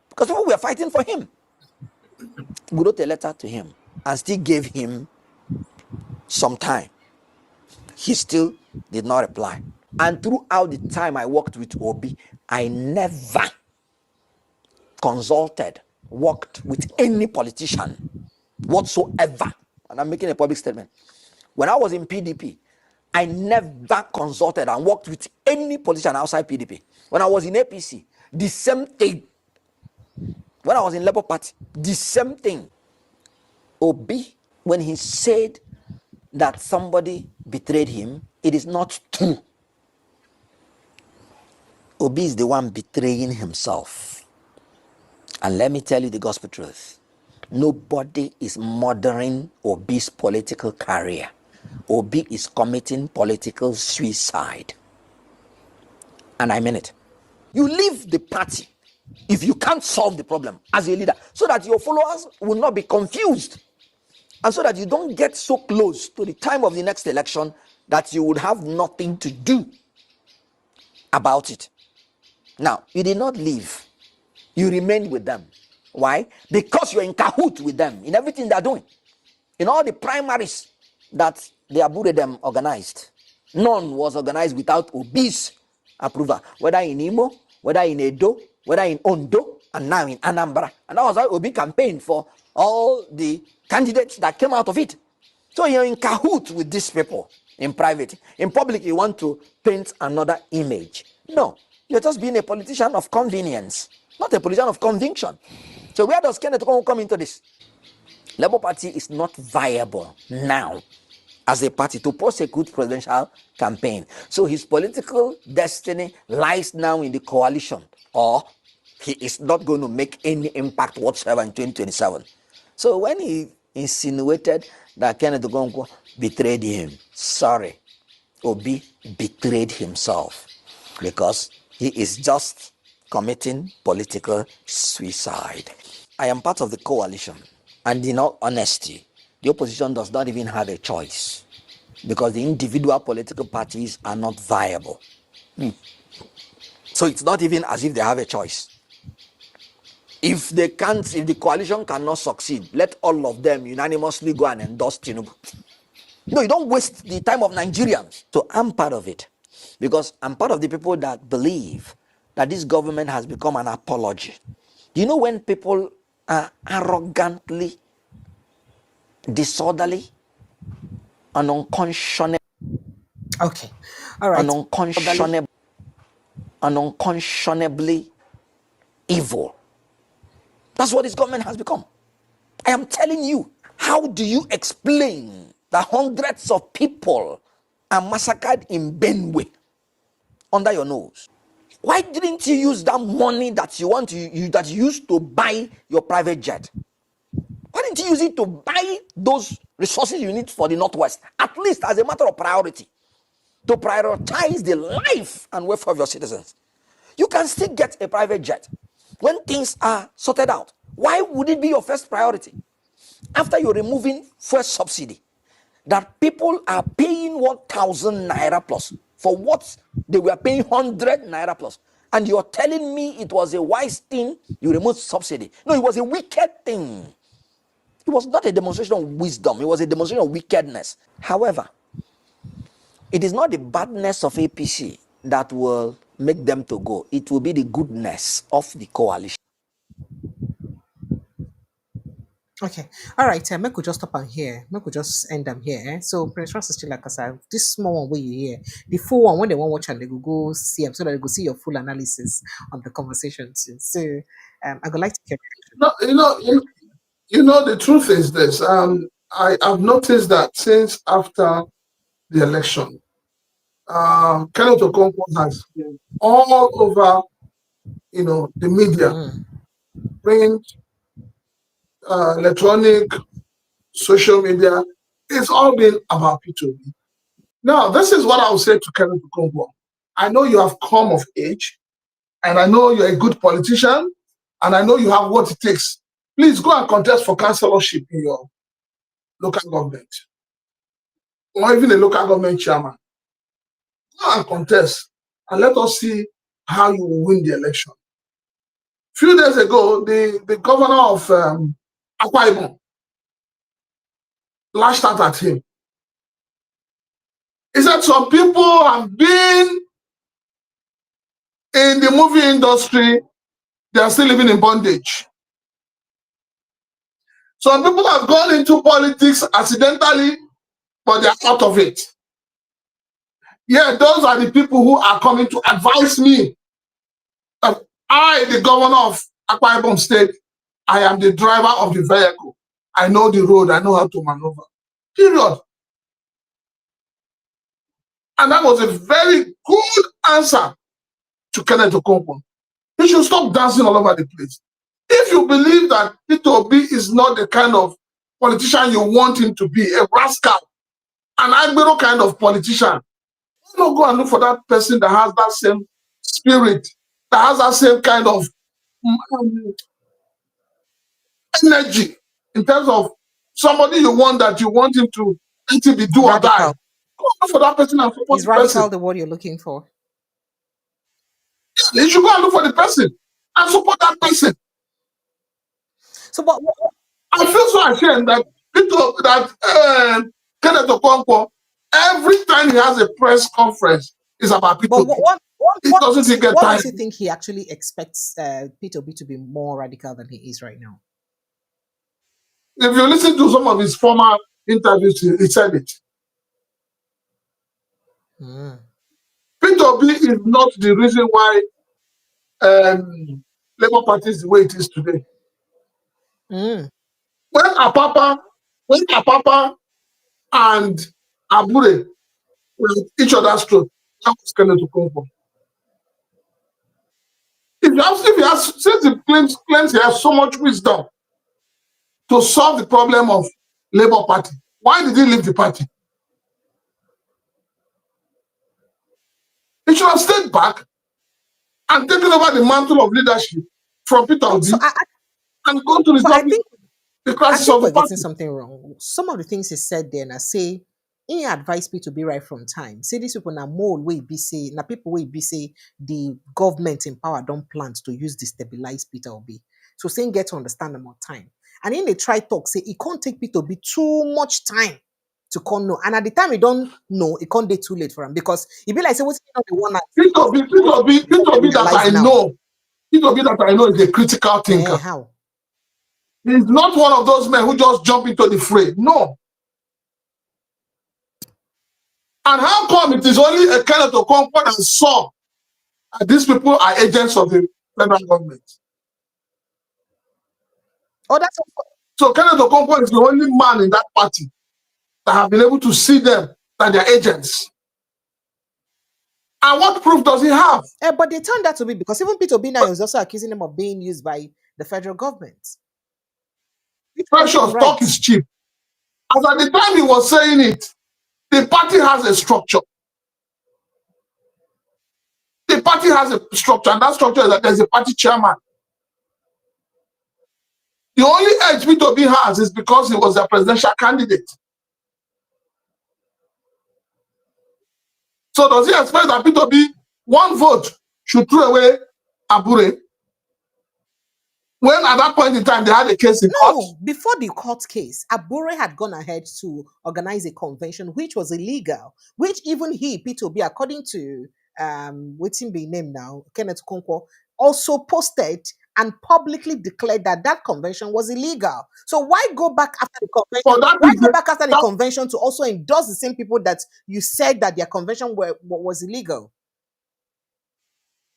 because people were fighting for him. We wrote a letter to him and still gave him some time. He still did not reply. And throughout the time I worked with Obi, I never worked with any politician whatsoever. And I'm making a public statement. When I was in PDP, I never consulted and worked with any politician outside PDP. When I was in APC, the same thing. When I was in Labour Party, the same thing. Obi, when he said that somebody betrayed him, it is not true. Obi is the one betraying himself. And let me tell you the gospel truth. Nobody is murdering Obi's political career. Obi is committing political suicide. And I mean it. You leave the party if you can't solve the problem as a leader, so that your followers will not be confused. And so that you don't get so close to the time of the next election that you would have nothing to do about it. Now, you did not leave. You remained with them. Why? Because you're in cahoot with them in everything they're doing. In all the primaries that the Abuja organized, none was organized without Obi's approval. Whether in Imo, whether in Edo, whether in Ondo, and now in Anambra. And that was why Obi campaigned for all the candidates that came out of it. So you're in cahoot with these people in private. In public, you want to paint another image. No, you're just being a politician of convenience, not a politician of conviction. So where does Kenneth come into this? Labour Party is not viable now as a party to prosecute presidential campaign. So his political destiny lies now in the coalition, or he is not going to make any impact whatsoever in 2027. So when he insinuated that Kenneth Okonkwo betrayed him, sorry, Obi betrayed himself because he is just committing political suicide. I am part of the coalition, and in all honesty, the opposition does not even have a choice because the individual political parties are not viable. So it's not even as if they have a choice. If the coalition cannot succeed, let all of them unanimously go and endorse Tinubu. No, you don't waste the time of Nigerians. So I'm part of it because I'm part of the people that believe that this government has become an apology. You know, when people are arrogantly, disorderly, and unconscionable, Okay. All right. and unconscionably evil. That's what this government has become. I am telling you, how do you explain that hundreds of people are massacred in Benue under your nose? Why didn't you use that money that that you used to buy your private jet? Why didn't you use it to buy those resources you need for the Northwest, at least as a matter of priority, to prioritize the life and welfare of your citizens? You can still get a private jet when things are sorted out. Why would it be your first priority? After you're removing fuel subsidy, that people are paying 1,000 naira plus for what they were paying 100 naira plus. And you're telling me it was a wise thing, you removed subsidy. No, it was a wicked thing. It was not a demonstration of wisdom. It was a demonstration of wickedness. However, it is not the badness of APC that will make them to go. It will be the goodness of the coalition. Okay. All right. Make we just stop on here. Make we just end them here. So Prince Ross is still like I said, this small one where you hear. The full one when they want watch and they go see them so that they go see your full analysis on the conversation too. So I would like to hear. No, the truth is this. I've noticed that since after the election, Kenneth Okonkwo has been all over, the media, print, electronic, social media. It's all been about P2B. Now, this is what I will say to Kenneth Okonkwo. I know you have come of age, and I know you're a good politician, and I know you have what it takes. Please go and contest for councillorship in your local government, or even a local government chairman. Go and contest, and let us see how you will win the election. A few days ago, the governor of Akwa Ibom lashed out at him. He said some people have been in the movie industry, they are still living in bondage. Some people have gone into politics accidentally, but they are out of it. Yeah, those are the people who are coming to advise me. I, the governor of Akwa Ibom State, I am the driver of the vehicle. I know the road, I know how to maneuver. Period. And that was a very good answer to Kenneth Okonkwo. You should stop dancing all over the place. If you believe that Peter Obi is not the kind of politician you want him to be, a rascal, an Agbero kind of politician, you don't go and look for that person that has that same spirit, that has that same kind of energy in terms of somebody you want him to be do or die. Radical. Go look for that person and support Is the person. radical the word you're looking for? You should go and look for the person and support that person. So, but I feel so ashamed that Kenneth Okonkwo, every time he has a press conference, is about but Peter. It doesn't get what tired. makes you think he actually expects Peter Obi to be more radical than he is right now? If you listen to some of his former interviews, he said it. Peter Obi is not the reason why Labour Party is the way it is today. When Apapa and Abure were at each other's throat, that was Kenneth Okonkwo. Since he claims he has so much wisdom to solve the problem of Labour Party, why did he leave the party? He should have stayed back and taken over the mantle of leadership from Peter Obi and gone to resolve the crisis of the we're party. getting something wrong. Some of the things he said there, and I say, he advised me to be right from time. Say these people now more way be say, now people will be say the government in power don't plan to use destabilize Peter Obi. So saying get to understand them more time. And then they try talk, say it can't take Peter Obi too much time to come know. And at the time he don't know, it can't be too late for him because it be like say what's the one Peter Obi that I know. Peter Obi that I know is a critical thinker. How? He's not one of those men who just jump into the fray. No. And how come it is only a Kenneth Okonkwo that saw that these people are agents of the federal government? Oh, that's so Kenneth Okonkwo is the only man in that party that have been able to see them that they're agents. And what proof does he have? But they turned that to be because even Peter Obi now is also accusing him of being used by the federal government. Precious talk is cheap. As at the time he was saying it, the party has a structure. The party has a structure, and that structure is that there's a party chairman. The only edge Peter Obi has is because he was a presidential candidate. So does he expect that Peter Obi, one vote, should throw away Abure? When at that point in time they had a case in court? No, before the court case, Abure had gone ahead to organize a convention which was illegal, which even he, Peter Obi, according to what's in be named now, Kenneth Okonkwo, also posted and publicly declared that that convention was illegal. So why go back after the convention? But that Why is go back after the that, convention to also endorse the same people that you said that their convention was illegal?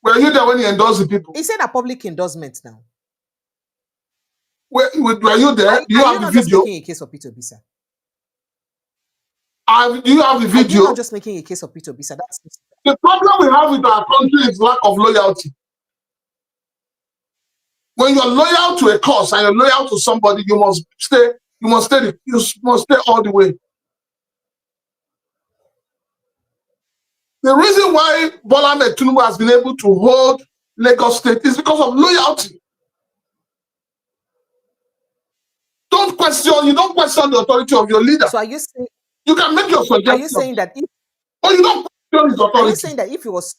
were you there when he endorsed the people? He said a public endorsement now. Were you there? Do you Are have you the not just video? making a case for Peter Obi, sir? Do you have the Are you video? not just making a case for Peter Obi, sir? That's The problem we have with our country is lack of loyalty. When you're loyal to a cause and you're loyal to somebody, you must stay. You must stay all the way. The reason why Bola Ahmed Tinubu has been able to hold Lagos State is because of loyalty. You don't question the authority of your leader. so. Are you saying? You can make your Are you suggestions, saying that if? but you don't question his Are you authority. saying that if it was?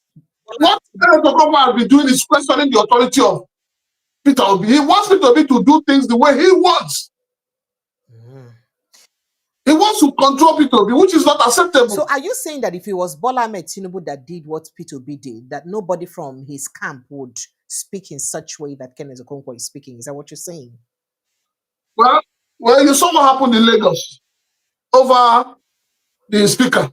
What Kenneth has been doing is questioning the authority of Peter Obi. He wants Peter Obi to do things the way he wants. He wants to control Peter Obi, which is not acceptable. So are you saying that if it was Bola Ahmed Tinubu that did what Peter Obi did, that nobody from his camp would speak in such way that Kenneth Okonkwo is speaking? Is that what you're saying? Well, you saw what happened in Lagos over the speaker.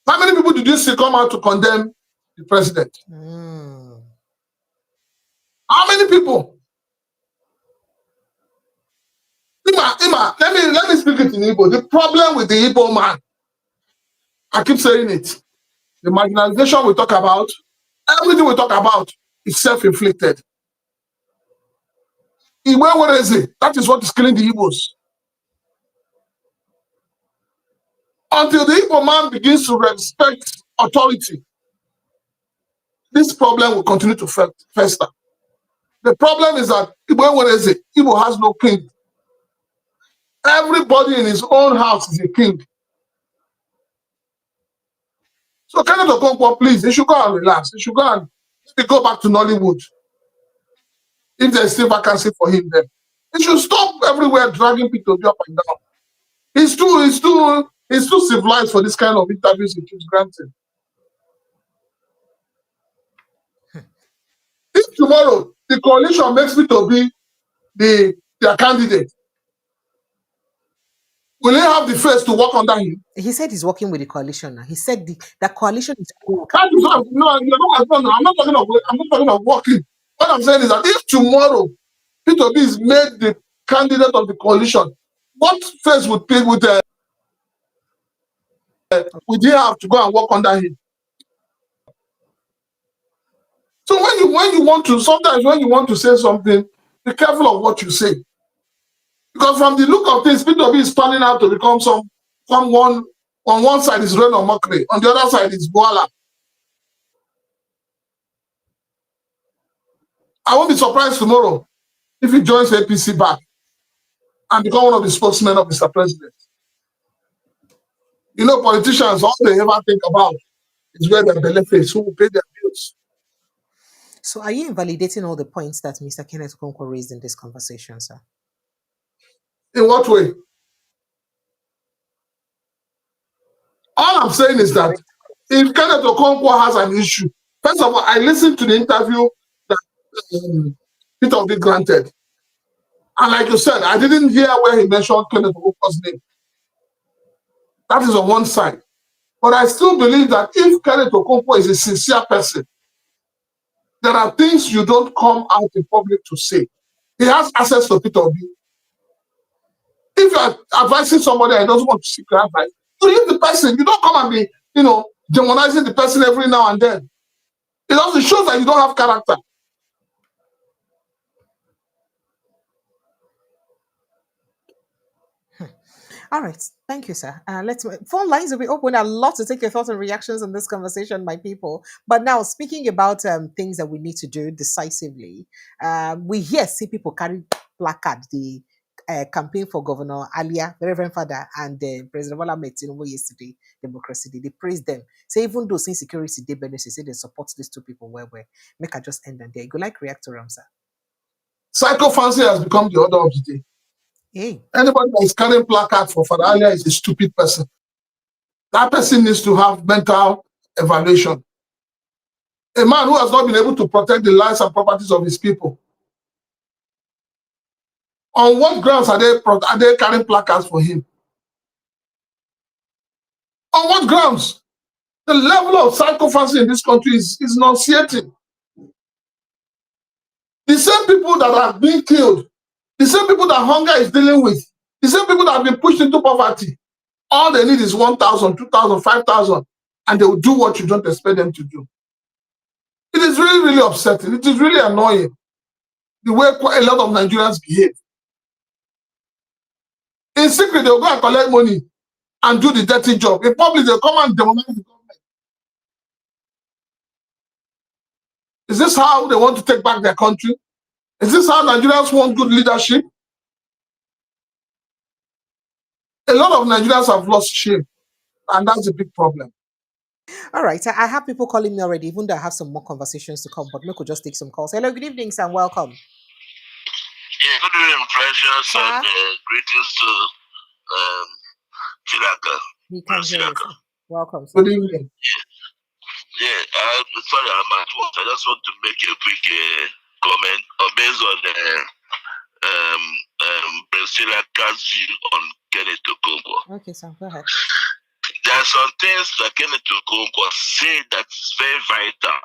How many people did you see come out to condemn the president? How many people? Ima, let me speak it in Igbo. The problem with the Igbo man, I keep saying it, the marginalization we talk about, everything we talk about is self-inflicted. Where is it? That is what is killing the Igbos. Until the Igbo man begins to respect authority, this problem will continue to fester. The problem is that Igbo has no king. Everybody in his own house is a king. So Kenneth Okonkwo, please, they should go and relax. They should go and maybe go back to Nollywood. If there's still vacancy for him there. He should stop everywhere dragging people up and down. He's too civilized for this kind of interviews he keeps granting. If tomorrow the coalition makes me to be their candidate, will he have the face to work under him? He said he's working with the coalition now. He said the coalition is cool. That is not, no, I'm not talking of working. What I'm saying is that if tomorrow Peter Obi is made the candidate of the coalition, what face would he have to go and work under him? So when you want to, sometimes when you want to say something, be careful of what you say. Because from the look of things, Peter Obi is turning out to become someone. On one side is Reno Mokri, on the other side is Boala. I won't be surprised tomorrow if he joins APC back and become one of the spokesmen of Mr. President. You know, politicians, all they ever think about is where their belly face, who will pay their bills. So are you invalidating all the points that Mr. Kenneth Okonkwo raised in this conversation, sir? In what way? All I'm saying is that if Kenneth Okonkwo has an issue, first of all, I listened to the interview that Peter Obi granted. And like you said, I didn't hear where he mentioned Kenneth Okonkwo's name. That is on one side. But I still believe that if Kenneth Okonkwo is a sincere person, there are things you don't come out in public to say. He has access to Peter Obi. If you are advising somebody and doesn't want to seek your advice, you leave the person. You don't come and be, demonizing the person every now and then. It also shows that you don't have character. All right. Thank you, sir. Phone lines will be open. I'd love to take your thoughts and reactions on this conversation, my people. But now, speaking about things that we need to do decisively, we see people carry placard, the campaign for Governor Alia, the Reverend Father, and President Bola Ahmed Tinubu yesterday, Democracy Day. They praised them. Say even though insecurity they benefit, say they support these two people where make I just end and there. You go like react to them, sir. Sycophancy has become the order of the day. Hey. Anybody that is carrying placard for Father Alia is a stupid person. That person needs to have mental evaluation. A man who has not been able to protect the lives and properties of his people On what grounds are they carrying placards for him? On what grounds? The level of sycophancy in this country is nauseating. The same people that are being killed, the same people that hunger is dealing with, the same people that have been pushed into poverty, all they need is 1,000, 2,000, 5,000, and they will do what you don't expect them to do. It is really, really upsetting. It is really annoying the way quite a lot of Nigerians behave. In secret, they'll go and collect money and do the dirty job. In public, they'll come and demolish the government. Is this how they want to take back their country? Is this how Nigerians want good leadership? A lot of Nigerians have lost shame, and that's a big problem. All right, I have people calling me already, even though I have some more conversations to come, but we could just take some calls. Hello, good evening, and welcome. Yeah, good evening, Precious, and greetings to Chilaka. We can hear you, sir. Welcome, sir. Good evening. Yeah, sorry, I'm at work. I just want to make a quick comment based on Chilaka's view on Kenneth Okonkwo. Okay, sir, go ahead. There are some things that Kenneth Okonkwo say that's very vital.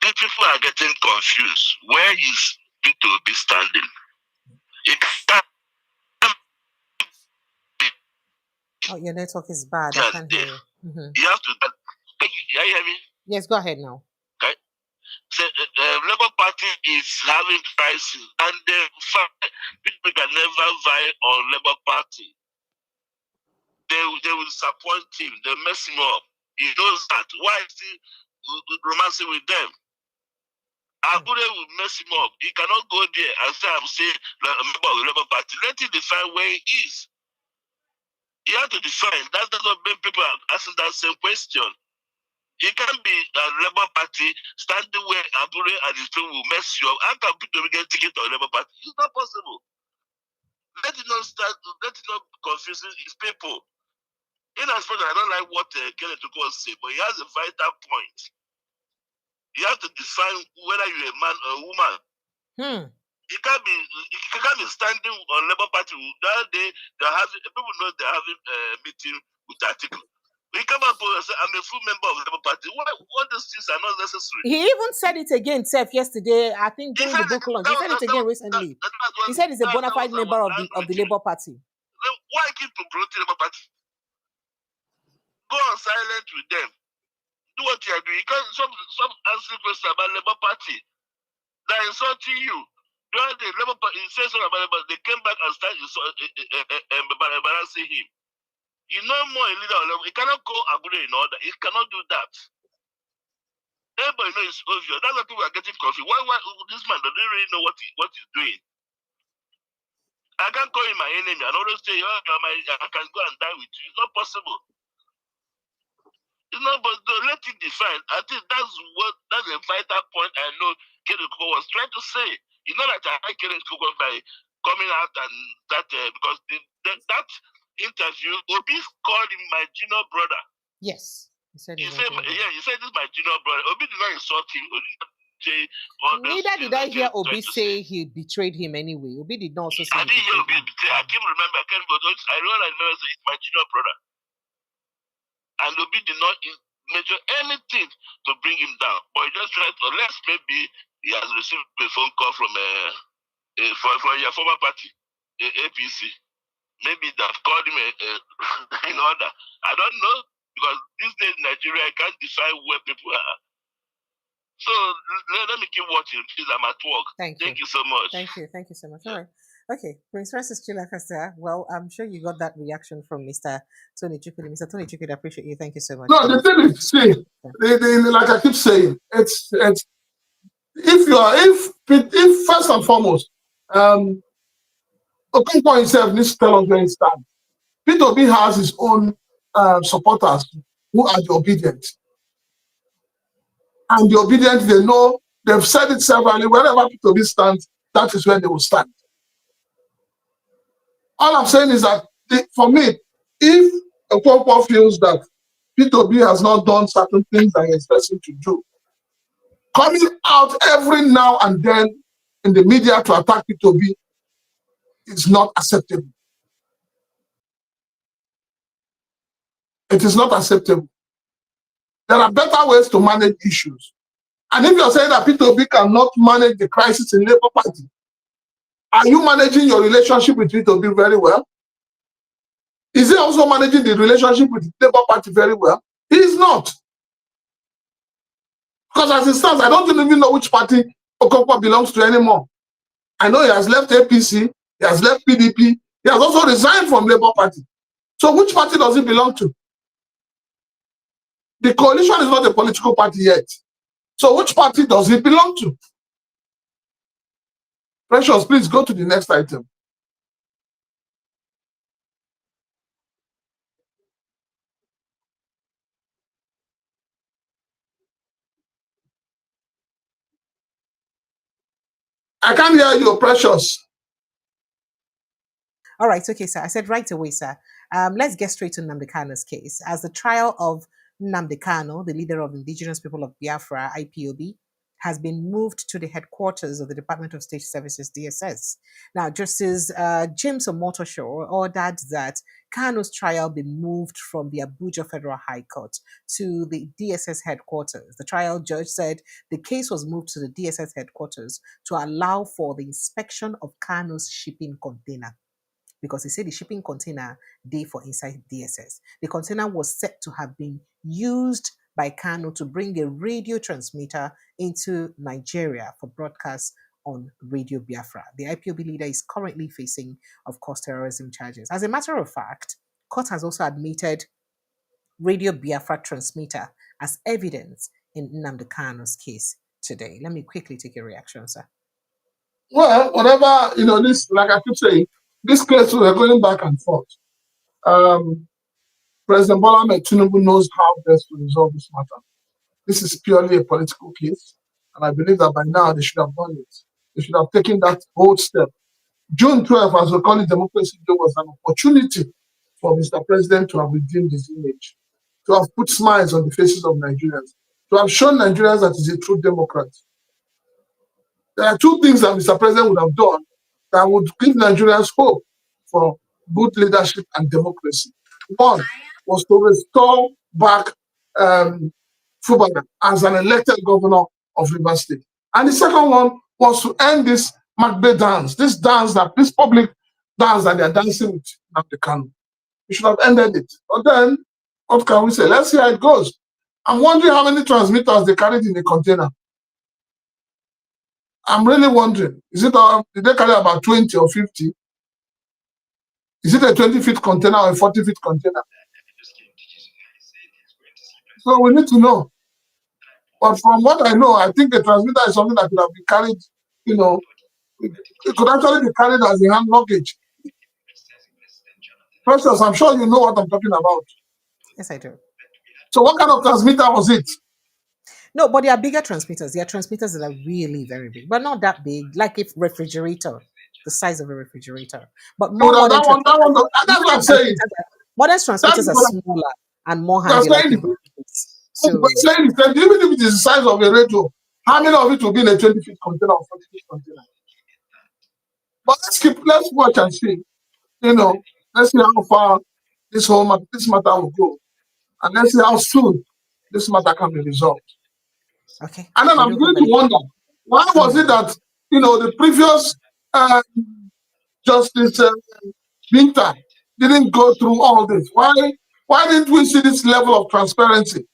These people are getting confused. Where is Peter Obi standing? Oh, your network is bad. I can't hear you. You have to. Can you hear me? Yes, go ahead now. Okay. So the Labour Party is having crisis, and people can never vie on Labour Party. They will disappoint him. They mess him up. He knows that. Why is he romancing with them? Abuja will mess him up. He cannot go there and say, I'm saying, a member of the Labour Party. Let him define where he is. He has to define. That's what many people are asking that same question. He can't be a Labour Party standing where Abuja and his people will mess you up. How can people get ticket on Labour Party? It's not possible. Let it not confuse his people. In as much as I don't like what Kenneth Okonkwo say, but he has a vital point. You have to define whether you're a man or a woman. You can't be standing on Labour Party. That day they're having people know they're having a meeting with Article. We come up and say, I'm a full member of the Labour Party. Why all these things are not necessary? He even said it again, Seth, yesterday. I think during the book launch. He said it again recently. He said he's a bona fide member of the Labour Party. Why keep promoting the Labour Party? Go on silent with them. Do what you are doing. Because some answering questions about Labour Party. They're insulting you. The Labour Party, he says something about Labour. They came back and started embarrassing him. He's no more a leader of Labour. He cannot call Abuja in order. He cannot do that. Everybody knows it's obvious. That's why people are getting confused. Why this man doesn't really know what he's doing? I can't call him my enemy and always say, I can go and die with you. It's not possible. It's not, but let him define. I think that's a vital point I know Kenneth Okonkwo was trying to say. You know that I like Kenneth Okonkwo by coming out and that because that interview, Obi called him my junior brother. Yes. He said this is my junior brother. Obi did not insult him. Neither did I hear Obi say he betrayed him anyway. Obi did not also say I didn't hear Obi betray. I can't remember. I remember it's my junior brother. And Obi did not measure anything to bring him down. But he just tried to, unless maybe he has received a phone call from your former party, APC. Maybe they've called him in order. I don't know. Because these days in Nigeria, I can't decide where people are. So let me keep watching. Please, I'm at work. Thank you so much. Thank you so much. All right. Okay, Prince Francis Chilakasa. Well, I'm sure you got that reaction from Mr. Tony Chukudi. Mr. Tony Chukudi, I appreciate you. Thank you so much. No, the thing is, see, like I keep saying, it's if first and foremost, Okonkwo himself needs to tell us where he stands. Peter Obi has his own supporters who are the obedient. And the obedient, they know, they've said it severally, wherever Peter Obi stands, that is where they will stand. All I'm saying is that, for me, if Okonkwo feels that Peter Obi has not done certain things that he expects him to do, coming out every now and then in the media to attack Peter Obi is not acceptable. It is not acceptable. There are better ways to manage issues. And if you're saying that Peter Obi cannot manage the crisis in Labour Party, are you managing your relationship with Peter Obi very well? Is he also managing the relationship with the Labour Party very well? He is not. Because as it stands, I don't even know which party Okonkwo belongs to anymore. I know he has left APC, he has left PDP, he has also resigned from Labour Party. So which party does he belong to? The coalition is not a political party yet. So which party does he belong to? Precious, please go to the next item. I can't hear you, Precious. All right, okay, sir. I said right away, sir. Let's get straight to Nnamdi Kanu's case. As the trial of Nnamdi Kanu, the leader of indigenous people of Biafra, IPOB, has been moved to the headquarters of the Department of State Services, DSS. Now, Justice James Omotosho ordered that Kanu's trial be moved from the Abuja Federal High Court to the DSS headquarters. The trial judge said the case was moved to the DSS headquarters to allow for the inspection of Kanu's shipping container, because he said the shipping container day for inside DSS. The container was said to have been used by Kanu to bring a radio transmitter into Nigeria for broadcast on Radio Biafra. The IPOB leader is currently facing, of course, terrorism charges. As a matter of fact, court has also admitted Radio Biafra transmitter as evidence in Nnamdi Kanu's case today. Let me quickly take a reaction, sir. Well, whatever, this, like I keep saying, this case, we're going back and forth. President Bola Ahmed Tinubu knows how best to resolve this matter. This is purely a political case, and I believe that by now they should have done it. They should have taken that bold step. June 12th, as we call it, Democracy Day, was an opportunity for Mr. President to have redeemed his image, to have put smiles on the faces of Nigerians, to have shown Nigerians that he's a true Democrat. There are two things that Mr. President would have done that would give Nigerians hope for good leadership and democracy. One was to restore back Fubara as an elected governor of Rivers State. And the second one was to end this Magbe dance, this public dance that they are dancing with Nnamdi Kanu. We should have ended it. But then, what can we say? Let's see how it goes. I'm wondering how many transmitters they carried in the container. I'm really wondering, did they carry about 20 or 50? Is it a 20-feet container or a 40-feet container? So we need to know. But from what I know, I think the transmitter is something that could have been carried, it could actually be carried as a hand luggage. Precious, I'm sure you know what I'm talking about. Yes, I do. So what kind of transmitter was it? No, but there are bigger transmitters. There are transmitters that are really very big, but not that big, like a refrigerator, the size of a refrigerator. But more No, modern transmitters. that's what I'm saying. Modern transmitters are smaller and more handy, like a briefcase. So, even if it is the size of a radio, how many of it will be in a 20-feet container or 40-feet container? But let's watch and see. Let's see how far this matter will go, and let's see how soon this matter can be resolved. Okay. And then I'm going to wonder, why was it that the previous Justice Binta didn't go through all this? Why didn't we see this level of transparency?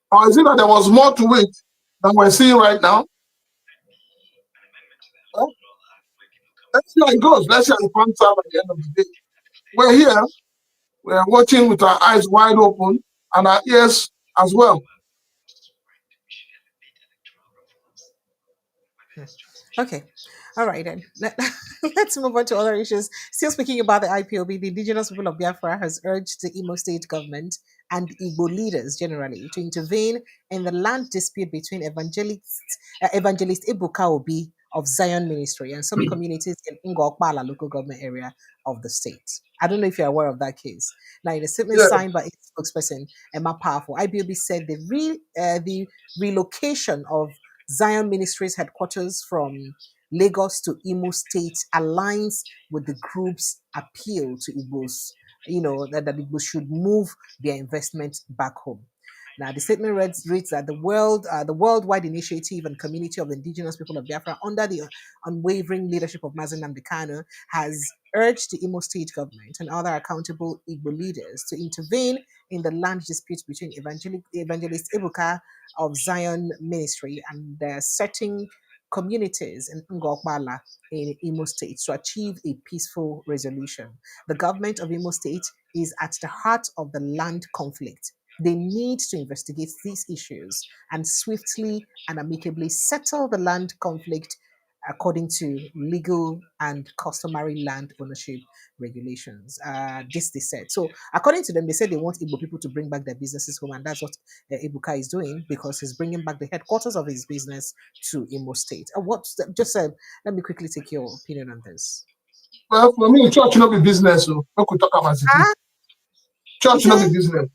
Or is it that there was more to it than we're seeing right now? Well, let's see how it goes. Let's see how it pans out at the end of the day. We're here. We're watching with our eyes wide open and our ears as well. Okay. All right, then. Let's move on to other issues. Still speaking about the IPOB, the indigenous people of Biafra has urged the Imo State government and Igbo leaders generally to intervene in the land dispute between evangelist Ebuka Obi of Zion Ministry and some communities in Ngokpala local government area of the state. I don't know if you're aware of that case. Now, in a statement signed by its spokesperson, Emma Powerful, IPOB said the relocation of Zion Ministries headquarters from Lagos to Imo State aligns with the group's appeal to Igbos, that Igbos should move their investment back home. Now, the statement reads that the worldwide initiative and community of the indigenous people of Biafra, under the unwavering leadership of Mazen Nnamdi Kanu, has urged the Imo State government and other accountable Igbo leaders to intervene in the land dispute between Evangelist Ebuka of Zion Ministry and certain communities in Ngokbala in Imo State to achieve a peaceful resolution. The government of Imo State is at the heart of the land conflict. They need to investigate these issues and swiftly and amicably settle the land conflict according to legal and customary land ownership regulations. This they said. So, according to them, they said they want Igbo people to bring back their businesses home, and that's what Ebuka is doing because he's bringing back the headquarters of his business to Imo State. Let me quickly take your opinion on this. Well, for me, church not be business. So we could talk about it. Church not be business.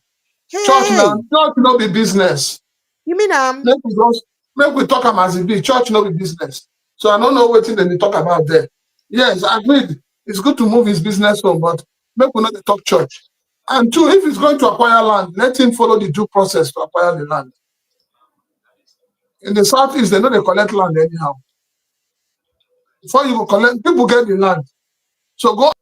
Church not be business. You mean make we talk about it. Church not be business. So I don't know what they talk about there. Yes, I agreed. It's good to move his business home, but make we not talk church. And two, if he's going to acquire land, let him follow the due process to acquire the land. In the southeast, they know they collect land anyhow. Before you go collect, people get the land. So go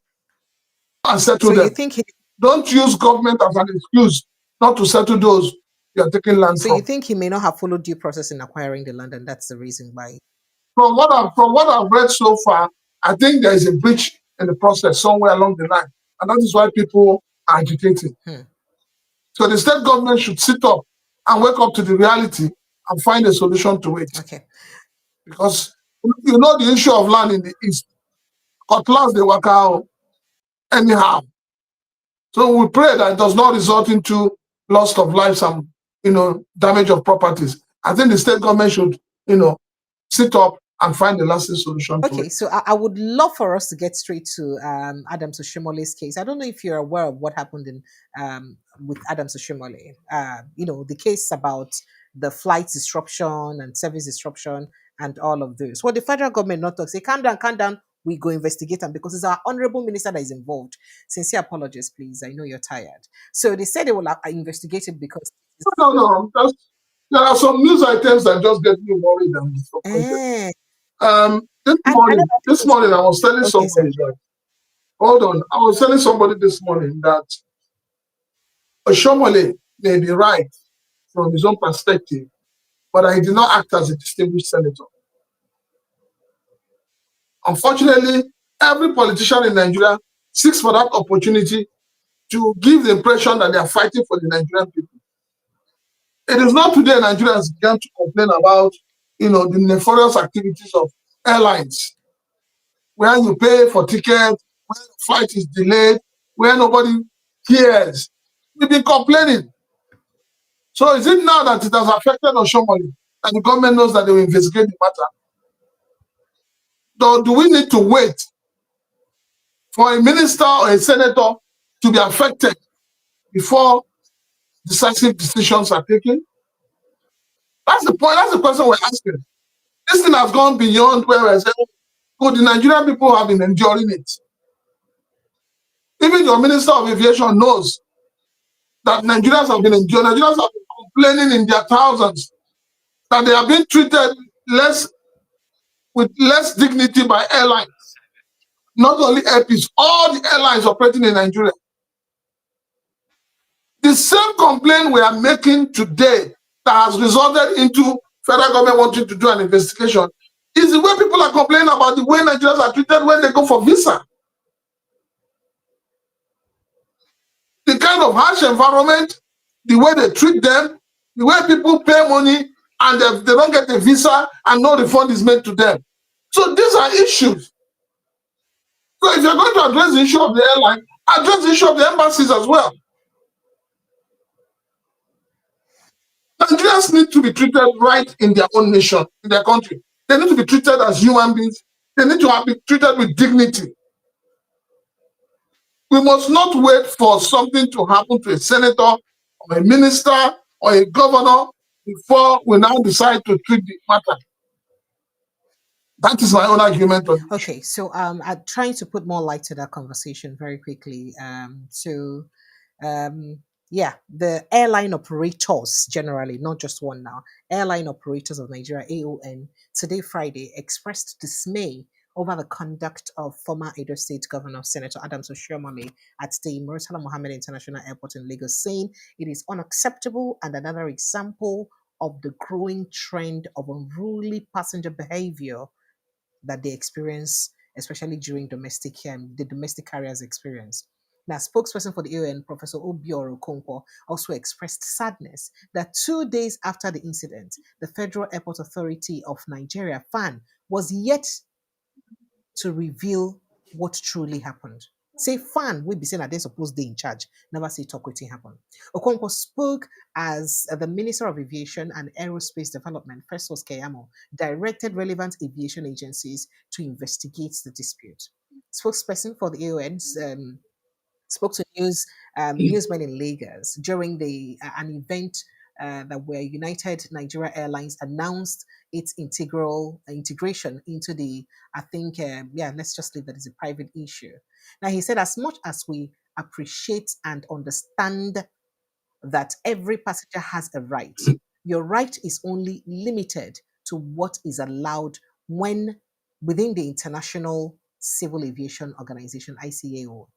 and settle them. You think don't use government as an excuse not to settle those you are taking land from. So you think he may not have followed due process in acquiring the land, and that's the reason why? From what I've read so far, I think there is a breach in the process somewhere along the line, and that is why people are agitating. So the state government should sit up and wake up to the reality and find a solution to it. Okay. Because you know the issue of land in the east, cutlass they work out anyhow. So we pray that it does not result into loss of lives and damage of properties. I think the state government should sit up and find a lasting solution to it. Okay, so I would love for us to get straight to Adams Oshimole's case. I don't know if you're aware of what happened in with Adams Oshimole. The case about the flight disruption and service disruption and all of those. Well, the federal government not talk, say, calm down, we go investigate them because it's our honorable minister that is involved. Sincere apologies, please. I know you're tired. So they said they will investigate it because... No. There are some news items that just get me worried and disappointed. This morning I was telling somebody that, hold on, I was telling somebody this morning that Oshomole may be right from his own perspective, but he did not act as a distinguished senator. Unfortunately, every politician in Nigeria seeks for that opportunity to give the impression that they are fighting for the Nigerian people. It is not today Nigerians began to complain about, the nefarious activities of airlines, where you pay for tickets, where the flight is delayed, where nobody cares. We've been complaining. So is it now that it has affected Oshomole and the government knows that they will investigate the matter? Do we need to wait for a minister or a senator to be affected before decisive decisions are taken? That's the point. That's the question we're asking. This thing has gone beyond where we're saying, oh, the Nigerian people have been enduring it. Even your Minister of Aviation knows that Nigerians have been enduring. Nigerians have been complaining in their thousands that they are being treated with less dignity by airlines. Not only airpeace, all the airlines operating in Nigeria. The same complaint we are making today that has resulted into federal government wanting to do an investigation is the way people are complaining about the way Nigerians are treated when they go for visa. The kind of harsh environment, the way they treat them, the way people pay money and they don't get a visa and no refund is made to them. So these are issues. So if you're going to address the issue of the airline, address the issue of the embassies as well. Nigerians need to be treated right in their own nation, in their country. They need to be treated as human beings. They need to be treated with dignity. We must not wait for something to happen to a senator or a minister or a governor before we now decide to treat the matter. That is my own argument on the issue. Okay, so I'm trying to put more light to that conversation very quickly. Um, yeah, the airline operators generally, not just one now, airline operators of Nigeria, AON, today Friday expressed dismay over the conduct of former Edo State Governor Senator Adams Oshiomhole at the Murtala Mohammed International Airport in Lagos, saying it is unacceptable and another example of the growing trend of unruly passenger behavior that they experience, especially during the domestic carriers experience. Now, spokesperson for the AON, Professor Obi Okonkwo, also expressed sadness that 2 days after the incident, the Federal Airport Authority of Nigeria, FAN, was yet to reveal what truly happened. Say fan will be saying that they're supposed to be in charge, never say talk what happened. Okonkwo spoke as the Minister of Aviation and Aerospace Development, Festus Keyamo, directed relevant aviation agencies to investigate the dispute. Spokesperson for the AONs spoke to newsmen in Lagos during an event that where United Nigeria Airlines announced its integration into the, I think, let's just leave that as a private issue. Now, he said, as much as we appreciate and understand that every passenger has a right, your right is only limited to what is allowed when within the International Civil Aviation Organization, ICAO.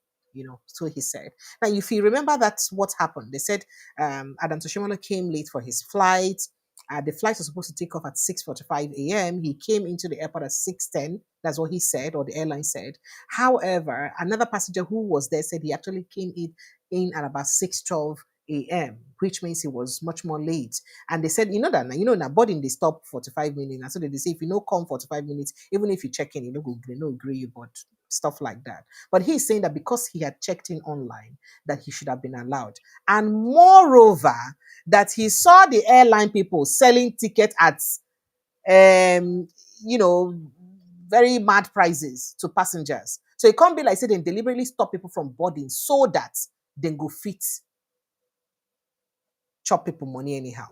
So he said. Now, if you remember, that's what happened. They said Adam Oshiomhole came late for his flight. The flight was supposed to take off at 6:45 a.m. He came into the airport at 6:10. That's what he said, or the airline said. However, another passenger who was there said he actually came in at about 6:12 a.m., which means he was much more late. And they said, now boarding they stop 45 minutes. And so they say if you don't come 45 minutes, even if you check in, no agree you, but stuff like that. But he's saying that because he had checked in online, that he should have been allowed. And moreover, that he saw the airline people selling tickets at very mad prices to passengers. So it can't be like say they deliberately stop people from boarding so that they go fit chop people money anyhow,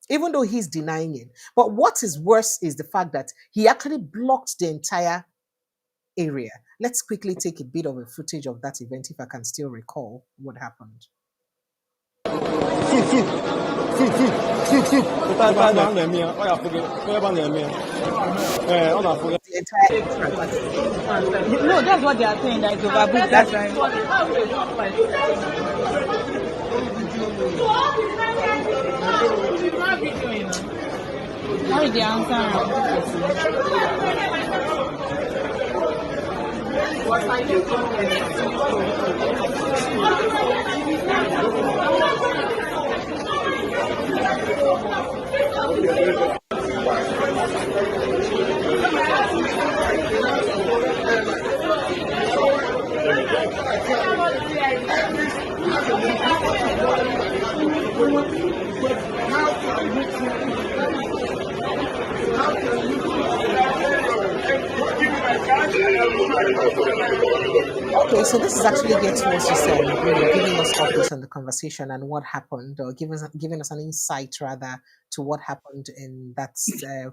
even though he's denying it. But what is worse is the fact that he actually blocked the entire area. Let's quickly take a bit of a footage of that event if I can still recall what happened. The entire no, that's what they are saying. That is overbooked. That's right. How is the answer? Okay, so this is actually getting us giving us updates on the conversation and what happened, or giving us an insight rather to what happened in that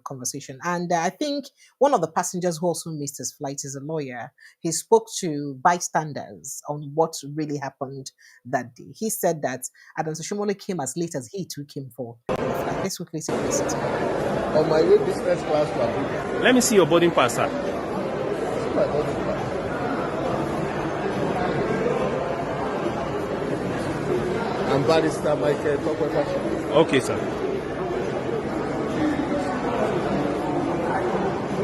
conversation. And I think one of the passengers who also missed his flight is a lawyer. He spoke to bystanders on what really happened that day. He said that Adam Oshiomhole came as late as he too came for the flight. Let's quickly see this. On my way business class to Abuja. Let me see your boarding pass, sir. See my boarding pass. I'm Barrister Michael Fashola. Okay, sir.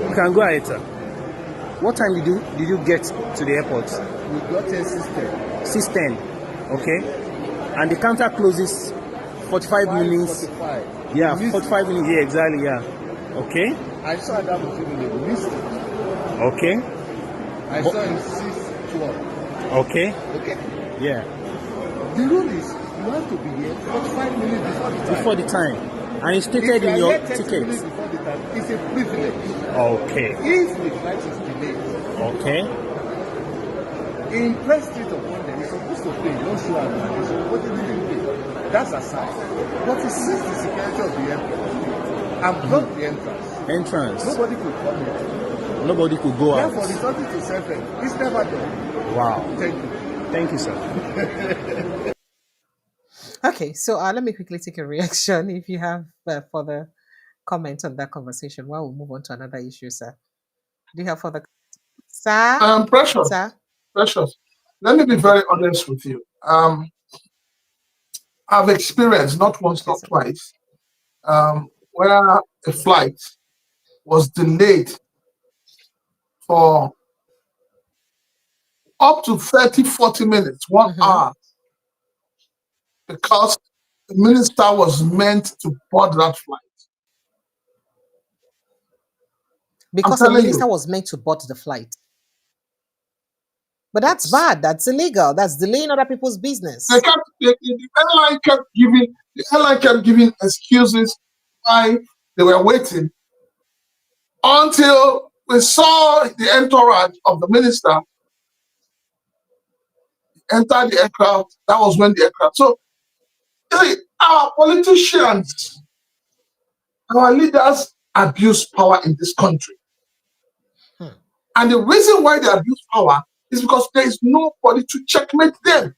You can go ahead, sir. What time did you get to the airport? We got a system. 6:10. Okay. And the counter closes 45 minutes. 45. Yeah, 45 minutes. Yeah, exactly. Yeah. Okay. I saw that movie missed it. Okay. I saw him 6:12. Okay. Okay. Yeah. The rule is you have to be here 45 minutes before the time. Before the time. And it's stated in your ticket. Minutes before the time. It's a privilege. Okay. If the flight is delayed, Okay. in press street upon them, you're supposed to pay. Don't show up. What did you pay? That's aside. But it sees the security of the airport and block the entrance. Entrance. Nobody could come in. Nobody could go out. Therefore, resorting to self-help is never done. Wow. Thank you. Thank you, sir. Okay, so let me quickly take a reaction if you have further comment on that conversation while we move on to another issue, sir. Do you have further, sir? Precious, Sir? Precious. Let me be Okay, very honest with you. I've experienced not once, okay, not sir. twice, where a flight was delayed for up to 30, 40 minutes, 1 hour, because the minister was meant to board that flight. I'm Because the telling minister you, was meant to board the flight. But that's bad. That's illegal. That's delaying other people's business. the airline kept giving excuses why they were waiting until we saw the entourage of the minister enter the aircraft. That was when the aircraft. So our politicians, our leaders abuse power in this country. And the reason why they abuse power is because there is nobody to checkmate them.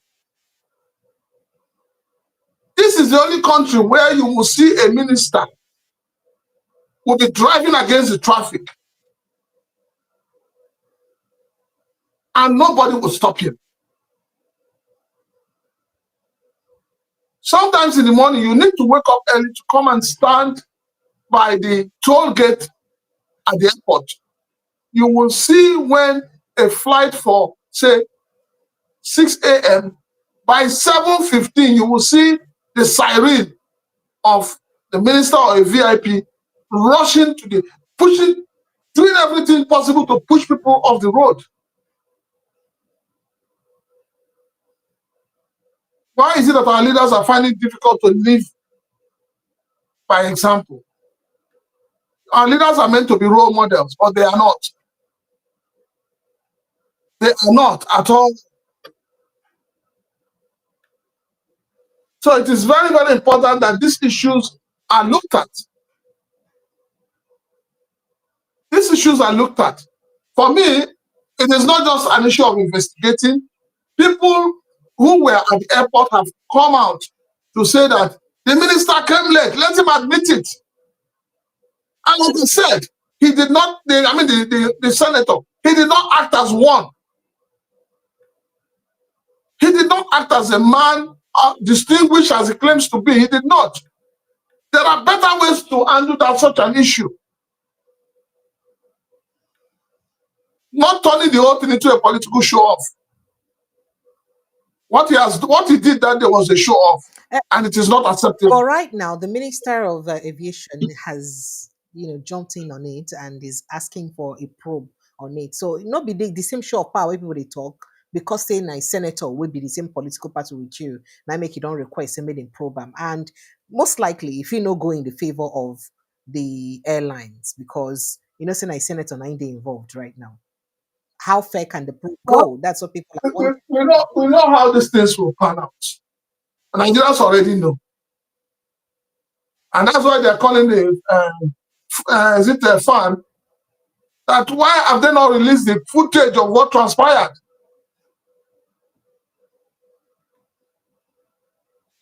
This is the only country where you will see a minister will be driving against the traffic and nobody will stop him. Sometimes in the morning, you need to wake up early to come and stand by the toll gate at the airport. You will see when a flight for, say, 6 a.m., by 7:15, you will see the siren of the minister or a VIP rushing to the, pushing, doing everything possible to push people off the road. Why is it that our leaders are finding it difficult to live by example? Our leaders are meant to be role models, but they are not. They are not at all. So it is very, very important that these issues are looked at. These issues are looked at. For me, it is not just an issue of investigating. People who were at the airport have come out to say that the minister came late. Let him admit it. And like I said, he did not, the senator, he did not act as one. He did not act as a man distinguished as he claims to be. He did not. There are better ways to handle that such an issue. Not turning the whole thing into a political show-off. What he did that day was a show-off, and it is not acceptable. But right now, the Minister of Aviation has, jumped in on it and is asking for a probe on it. So not be the same show of power where people they talk because saying a senator will be the same political party with you. Now make you don't request a made in probe am. And most likely, if you not go in the favor of the airlines, because saying a senator 9 day involved right now. How fair can the probe go? That's what people are wondering. We know how these things will pan out. Nigerians already know. And that's why they're calling the is it a fan? That why have they not released the footage of what transpired?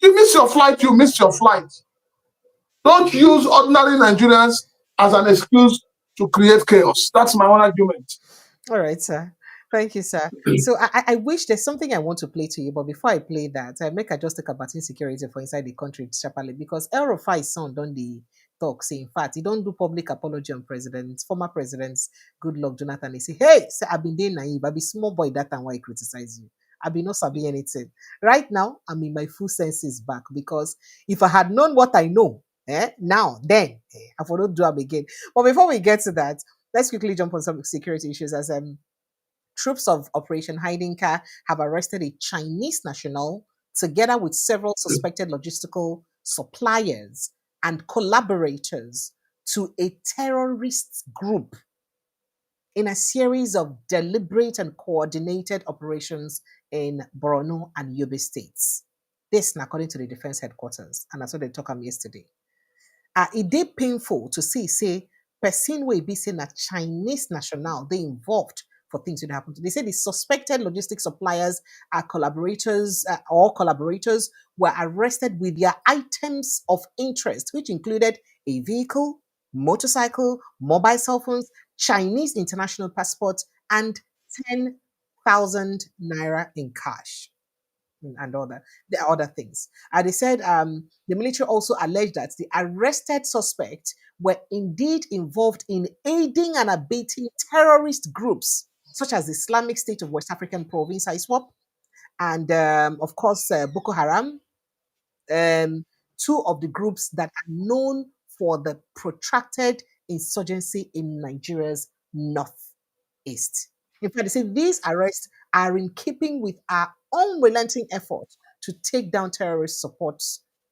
You miss your flight, you miss your flight. Don't use ordinary Nigerians as an excuse to create chaos. That's my own argument. All right, sir. Thank you, sir. So I wish there's something I want to play to you, but before I play that, I make I just talk about insecurity for inside the country sharply because El Rufai's son don't the talk. Say, in fact, he don't do public apology on presidents, former presidents, good luck, Jonathan. He say, hey, sir, I've been there naive. I be small boy that time why I criticize you. I be not sabi anything. Right now, I'm in my full senses back because if I had known what I know, now, then, I would not do it again. But before we get to that, let's quickly jump on some security issues as troops of Operation Hiding Car have arrested a Chinese national together with several suspected logistical suppliers and collaborators to a terrorist group in a series of deliberate and coordinated operations in Borno and Yobe states. This, according to the defense headquarters, and that's what they talked about yesterday. It did painful to see, say, person will be saying a Chinese national, they involved for things that happen. They say the suspected logistics suppliers are collaborators or collaborators were arrested with their items of interest, which included a vehicle, motorcycle, mobile cell phones, Chinese international passports, and 10,000 naira in cash and other the other things. And they said the military also alleged that the arrested suspects were indeed involved in aiding and abetting terrorist groups such as the Islamic State of West African Province (ISWAP) and of course Boko Haram, two of the groups that are known for the protracted insurgency in Nigeria's northeast. In fact, they say these arrests are in keeping with our unrelenting effort to take down terrorist support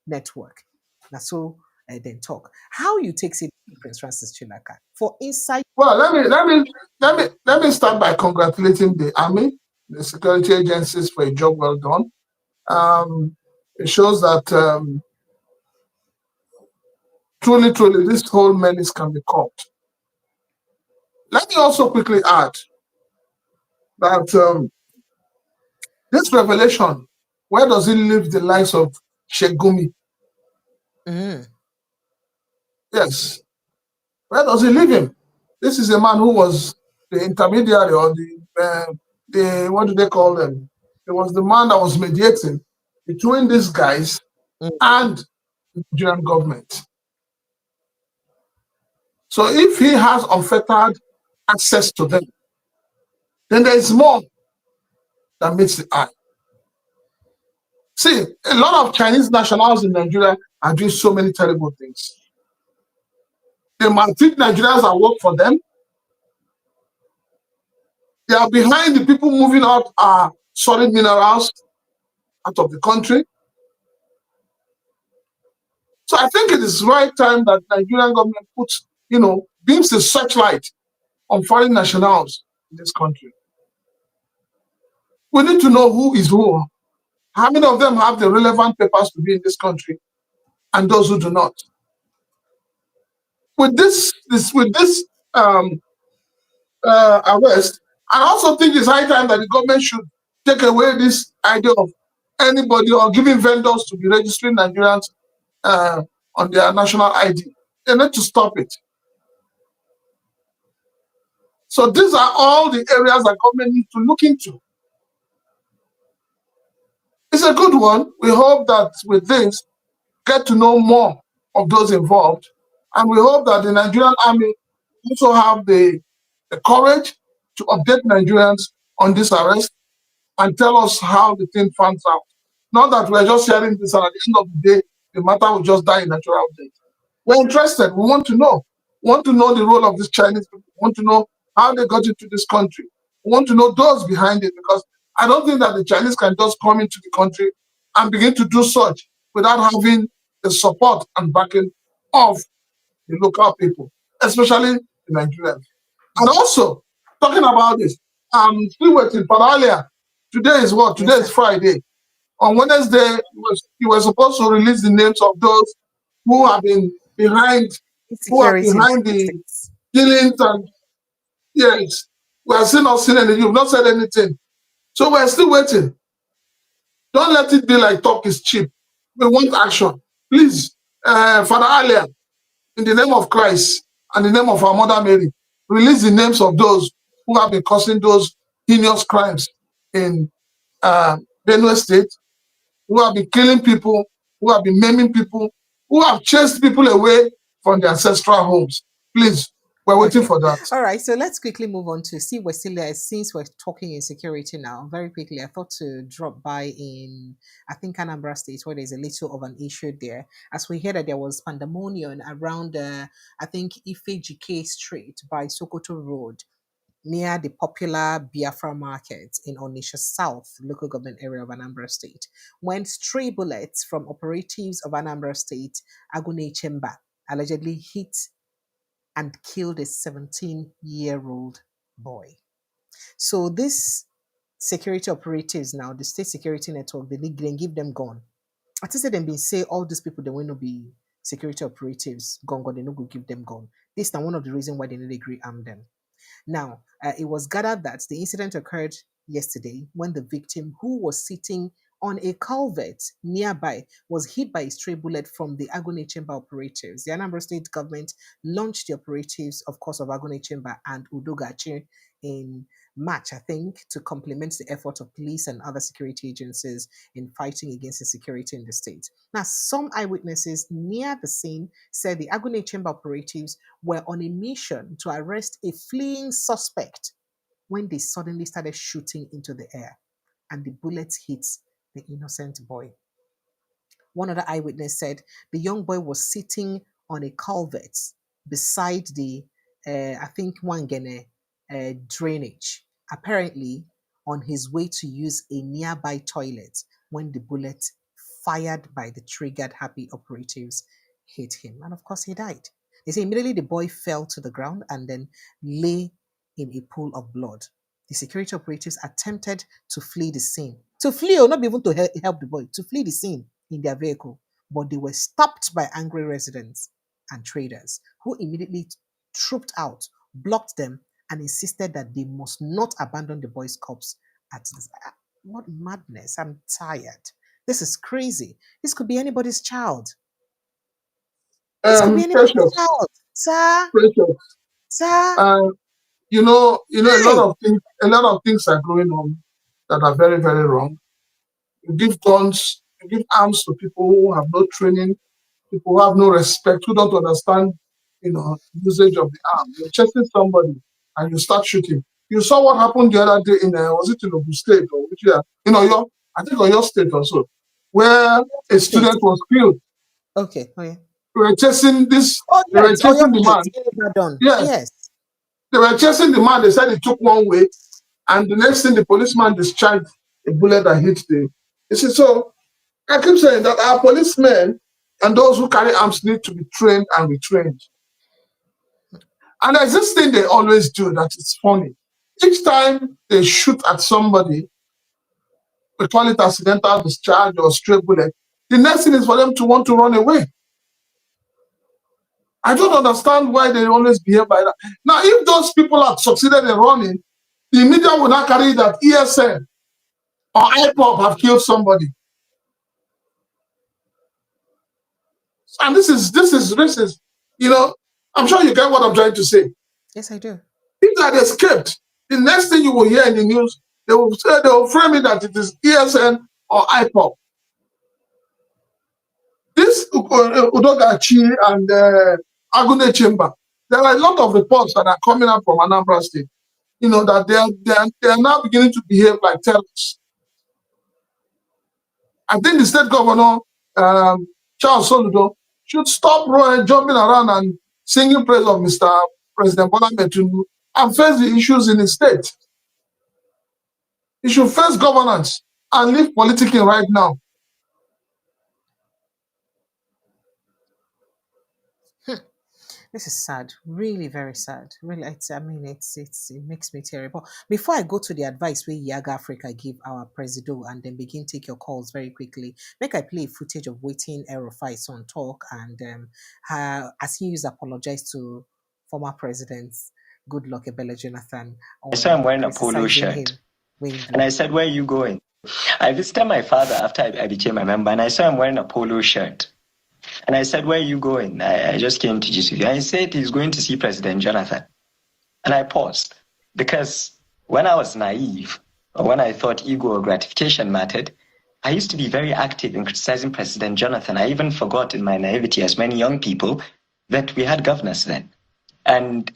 network. Now, so then talk. How you take it, Prince Francis Chinaka, for insight? Well, let me start by congratulating the army, the security agencies for a job well done. It shows that truly, this whole menace can be caught. Let me also quickly add that this revelation, where does it leave the likes of Shegumi? Mm. Yes, where does it leave him? This is a man who was the intermediary or the what do they call them? It was the man that was mediating between these guys Mm. and the Nigerian government. So if he has unfettered access to them, then there is more that meets the eye. See, a lot of Chinese nationals in Nigeria are doing so many terrible things. They maltreat Nigerians that work for them. They are behind the people moving out our solid minerals out of the country. So I think it is right time that Nigerian government puts, beams the searchlight on foreign nationals in this country. We need to know who is who. How many of them have the relevant papers to be in this country, and those who do not. With this arrest, I also think it's high time that the government should take away this idea of anybody or giving vendors to be registering Nigerians on their national ID. They need to stop it. So these are all the areas that government needs to look into. It's a good one. We hope that with this, get to know more of those involved. And we hope that the Nigerian army also have the courage to update Nigerians on this arrest and tell us how the thing pans out. Not that we're just hearing this and at the end of the day, the matter will just die in natural death. We're interested. We want to know. We want to know the role of these Chinese people. We want to know how they got into this country. We want to know those behind it, because I don't think that the Chinese can just come into the country and begin to do such without having the support and backing of the local people, especially the Nigerians. And also, talking about this, I'm still waiting for earlier. Today is what? Today Yes, is Friday. On Wednesday, you were supposed to release the names of those who have been behind, insecurity in the states. killings, and yes, we are still not seeing anything. You've not said anything. So we're still waiting. Don't let it be like talk is cheap. We want action. Please, Father Alia, in the name of Christ and the name of our Mother Mary, release the names of those who have been causing those heinous crimes in Benue State, who have been killing people, who have been maiming people, who have chased people away from their ancestral homes. Please, we're waiting Okay. for that. All right. So let's quickly move on to see we're still there. Since we're talking insecurity now, very quickly, I thought to drop by in, I think, Anambra State, where there's a little of an issue there. As we heard that there was pandemonium around, I think, Ifejike Street by Sokoto Road, near the popular Biafra market in Onitsha South, local government area of Anambra State, when stray bullets from operatives of Anambra State, Agune Chemba, allegedly hit and killed a 17-year-old boy. So these security operatives now, the state security network, they give them gun. I think them been say all these people they will not be security operatives, gun, they no go give them gun. This is now one of the reasons why they didn't agree arm them. Now, it was gathered that the incident occurred yesterday when the victim, who was sitting on a culvert nearby, was hit by a stray bullet from the Agone Chamber operatives. The Anambra State government launched the operatives, of course, of Agone Chamber and Udogachi in March, I think, to complement the effort of police and other security agencies in fighting against insecurity in the state. Now, some eyewitnesses near the scene said the Agone Chamber operatives were on a mission to arrest a fleeing suspect when they suddenly started shooting into the air and the bullets hit the innocent boy. One other eyewitness said the young boy was sitting on a culvert beside the, I think, Wangene drainage, apparently on his way to use a nearby toilet when the bullet fired by the triggered happy operatives hit him. And of course, he died. They say immediately the boy fell to the ground and then lay in a pool of blood. The security operatives attempted to flee the scene. To flee, or not even to help the boy, to flee the scene in their vehicle. But they were stopped by angry residents and traders who immediately trooped out, blocked them, and insisted that they must not abandon the boy's corpse at this. What madness. I'm tired. This is crazy. This could be anybody's child. This could be anybody's Precious, child. Sir, precious. sir. A lot of things are going on that are very, very wrong. You give guns, you give arms to people who have no training, people who have no respect, who don't understand, usage of the arm. You're chasing somebody and you start shooting. You saw what happened the other day in was it in Ogun State or which year? I think on your state also, where a student was killed. Okay. Oh, yeah. They were chasing this. Oh, They were yes. chasing the man. Yes. Yes. They were chasing the man. They said he took one way, and the next thing the policeman discharged a bullet that hit the. You see, so I keep saying that our policemen and those who carry arms need to be trained and retrained. And there's this thing they always do that is funny. Each time they shoot at somebody, we call it accidental discharge or stray bullet, the next thing is for them to want to run away. I don't understand why they always behave like that. Now, if those people have succeeded in running, the media will not carry that ESN or IPOB have killed somebody. And this is racist. I'm sure you get what I'm trying to say. Yes, I do. If they had escaped, the next thing you will hear in the news, they will frame it that it is ESN or IPOB. This Udogachi and Agune Chamber, there are a lot of reports that are coming up from Anambra State, that they are now beginning to behave like terrorists. I think the state governor, Charles Soludo, should stop jumping around and singing praise of Mr. President Bola Tinubu and face the issues in his state. He should face governance and leave politicking right now. This is sad, really very sad. Really, it makes me terrible. Before I go to the advice we Yaga Africa give our president and then begin take your calls very quickly, make I play footage of waiting Erofai son talk and as he used apologize to former presidents Goodluck Ebele Jonathan. I saw him wearing a polo shirt, and I said, "Where are you going?" I visited my father after I became a member, and I saw him wearing a polo shirt. And I said, "Where are you going?" I just came to GCV. I said he's going to see President Jonathan. And I paused because when I was naive, or when I thought ego or gratification mattered, I used to be very active in criticizing President Jonathan. I even forgot in my naivety, as many young people, that we had governors then. And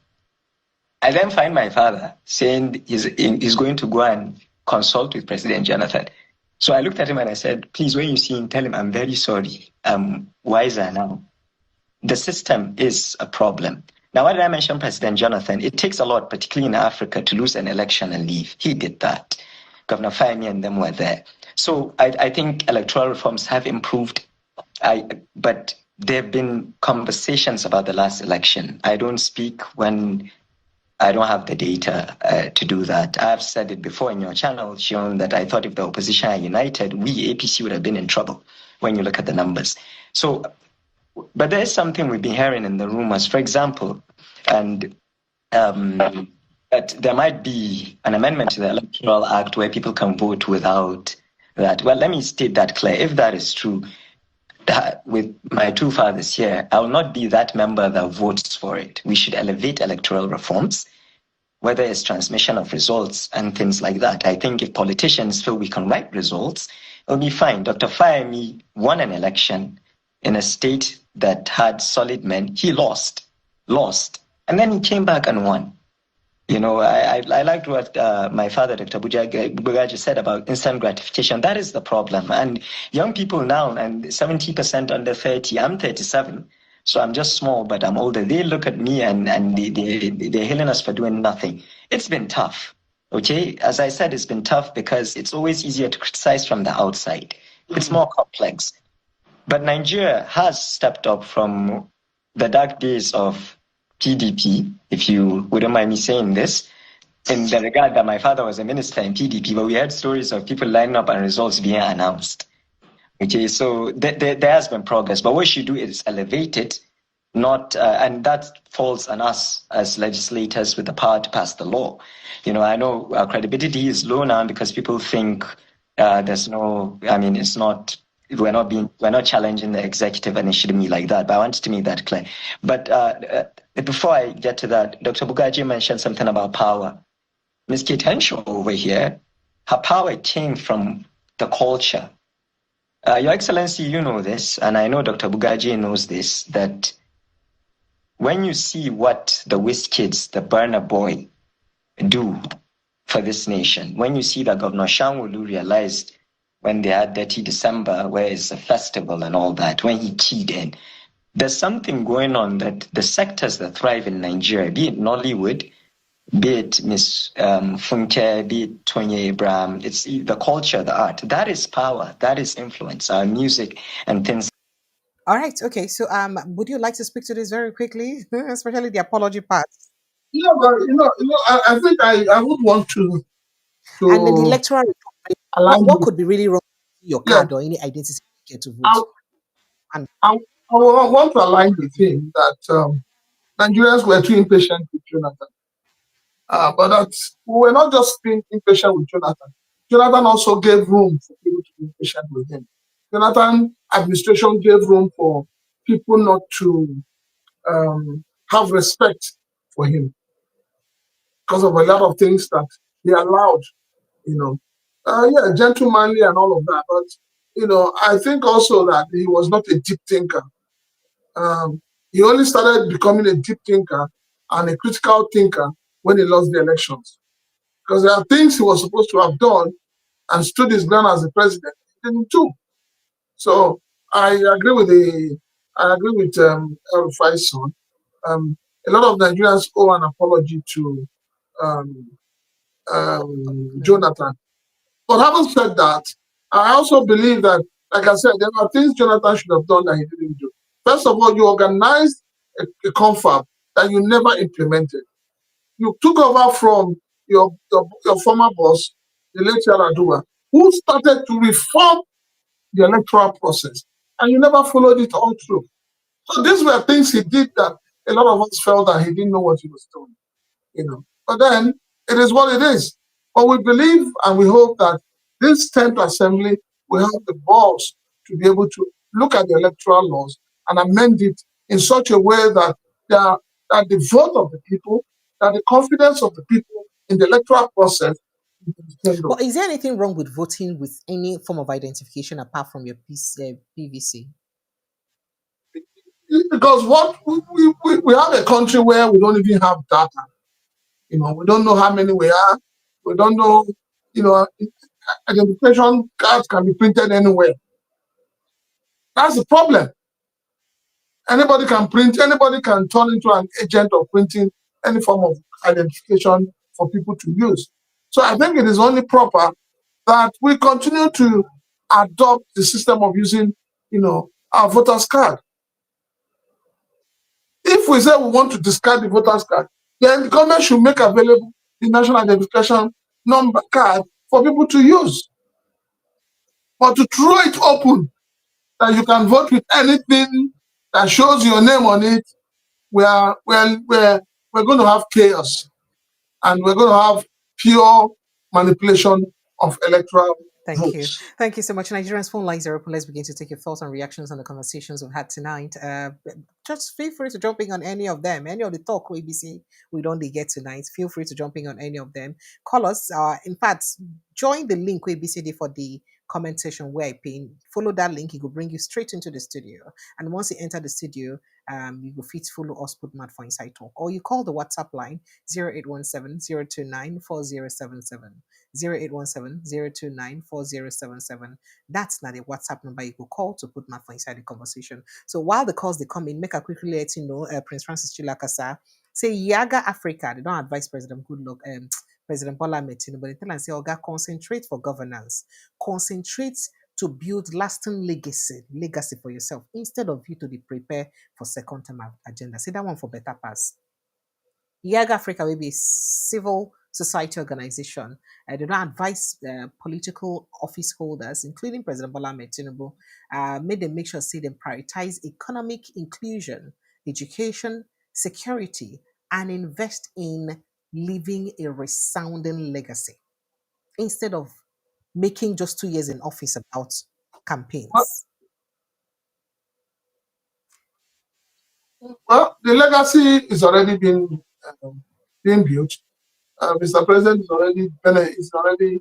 I then find my father saying he's going to go and consult with President Jonathan. So I looked at him and I said, "Please, when you see him, tell him I'm very sorry. I'm wiser now. The system is a problem." Now, why did I mention President Jonathan? It takes a lot, particularly in Africa, to lose an election and leave. He did that. Governor Fayemi and them were there. So I think electoral reforms have improved, but there have been conversations about the last election. I don't speak when I don't have the data to do that. I've said it before in your channel, shown that I thought if the opposition are united, we, APC, would have been in trouble when you look at the numbers. So, but there's something we've been hearing in the rumors. For example, And but there might be an amendment to the Electoral Act where people can vote without that. Well, let me state that clear. If that is true, that with my two fathers here, I will not be that member that votes for it. We should elevate electoral reforms, whether it's transmission of results and things like that. I think if politicians feel we can write results, it'll be fine. Dr. Fayemi won an election in a state that had solid men. He lost, and then he came back and won. You know, I liked what my father, Dr. Bugaji, said about instant gratification. That is the problem. And young people now, and 70% under 30, I'm 37, so I'm just small, but I'm older. They look at me and they're hailing us for doing nothing. It's been tough, okay? As I said, it's been tough because it's always easier to criticize from the outside. It's more complex. But Nigeria has stepped up from the dark days of PDP, if you wouldn't mind me saying this, in the regard that my father was a minister in PDP, but we had stories of people lining up and results being announced. Okay, so there has been progress, but what we should do is elevate it, not, and that falls on us as legislators with the power to pass the law. You know, I know our credibility is low now because people think there's no, I mean, it's not, we're not challenging the executive, and it shouldn't be like that. But I wanted to make that clear. But before I get to that, Dr. Bugaji mentioned something about power. Ms. Kate Henshaw over here, her power came from the culture. Your Excellency, you know this, and I know Dr. Bugaji knows this, that when you see what the Whiz Kids, the Burner Boy, do for this nation, when you see that Governor Sanwo-Olu realized when they had Dirty December, where it's a festival and all that, when he keyed in, there's something going on that the sectors that thrive in Nigeria, be it Nollywood, be it Miss Funke, be it Tonya Abraham, it's the culture, the art. That is power, that is influence, our music and things. All right, okay. So would you like to speak to this very quickly, especially the apology part? Yeah, but I think I would want to and then the electoral what could be really wrong with your card or any identity to vote? I want to align with him that Nigerians were too impatient with Jonathan. But that we were not just being impatient with Jonathan. Jonathan also gave room for people to be impatient with him. Jonathan administration gave room for people not to have respect for him because of a lot of things that he allowed, gentlemanly and all of that. But, I think also that he was not a deep thinker. He only started becoming a deep thinker and a critical thinker when he lost the elections. Because there are things he was supposed to have done and stood his ground as the president. He didn't do. So I agree with El-Rufai's son. A lot of Nigerians owe an apology to Jonathan. But having said that, I also believe that, like I said, there are things Jonathan should have done that he didn't do. First of all, you organized a confab that you never implemented. You took over from your former boss, the late Yaradua, who started to reform the electoral process, and you never followed it all through. So these were things he did that a lot of us felt that he didn't know what he was doing, But then it is what it is. But we believe and we hope that this 10th assembly will have the balls to be able to look at the electoral laws and amend it in such a way that that the vote of the people, that the confidence of the people in the electoral process. Well, is there anything wrong with voting with any form of identification apart from your PVC? Because what we have a country where we don't even have data. We don't know how many we are. We don't know, identification cards can be printed anywhere. That's the problem. Anybody can print, anybody can turn into an agent of printing any form of identification for people to use. So I think it is only proper that we continue to adopt the system of using, our voters card. If we say we want to discard the voters card, then the government should make available the national identification number card for people to use. But to throw it open, that you can vote with anything that shows your name on it, we're we're going to have chaos, and we're going to have pure manipulation of electoral Thank you. votes. Thank you so much. Nigerians phone lines are open. Let's begin to take your thoughts and reactions on the conversations we've had tonight. Just feel free to jump in on any of them. Any of the talk ABC we don't get tonight. Feel free to jump in on any of them. Call us. In fact, join the link WBCD for the comment section where I pin. Follow that link. It will bring you straight into the studio. And once you enter the studio, you will fit follow us put mad for inside talk. Or you call the WhatsApp line 0817 029 4077. 0817-029-4077. That's not a WhatsApp number you could call to put Matt for inside the conversation. So while the calls they come in, make a quickly let you know, Prince Francis Chilakasa say Yaga Africa, they don't advise President Goodluck, President Bola Ahmed Tinubu, but they tell and say, Oga, concentrate for governance. Concentrate to build lasting legacy for yourself instead of you to be prepared for second term agenda. Say that one for better pass. YAG Africa will be a civil society organization. They don't advise political office holders, including President Bola Ahmed Tinubu, made them make sure say them prioritize economic inclusion, education, security, and invest in leaving a resounding legacy instead of making just 2 years in office about campaigns. Well, the legacy is already being built. Mr. President is already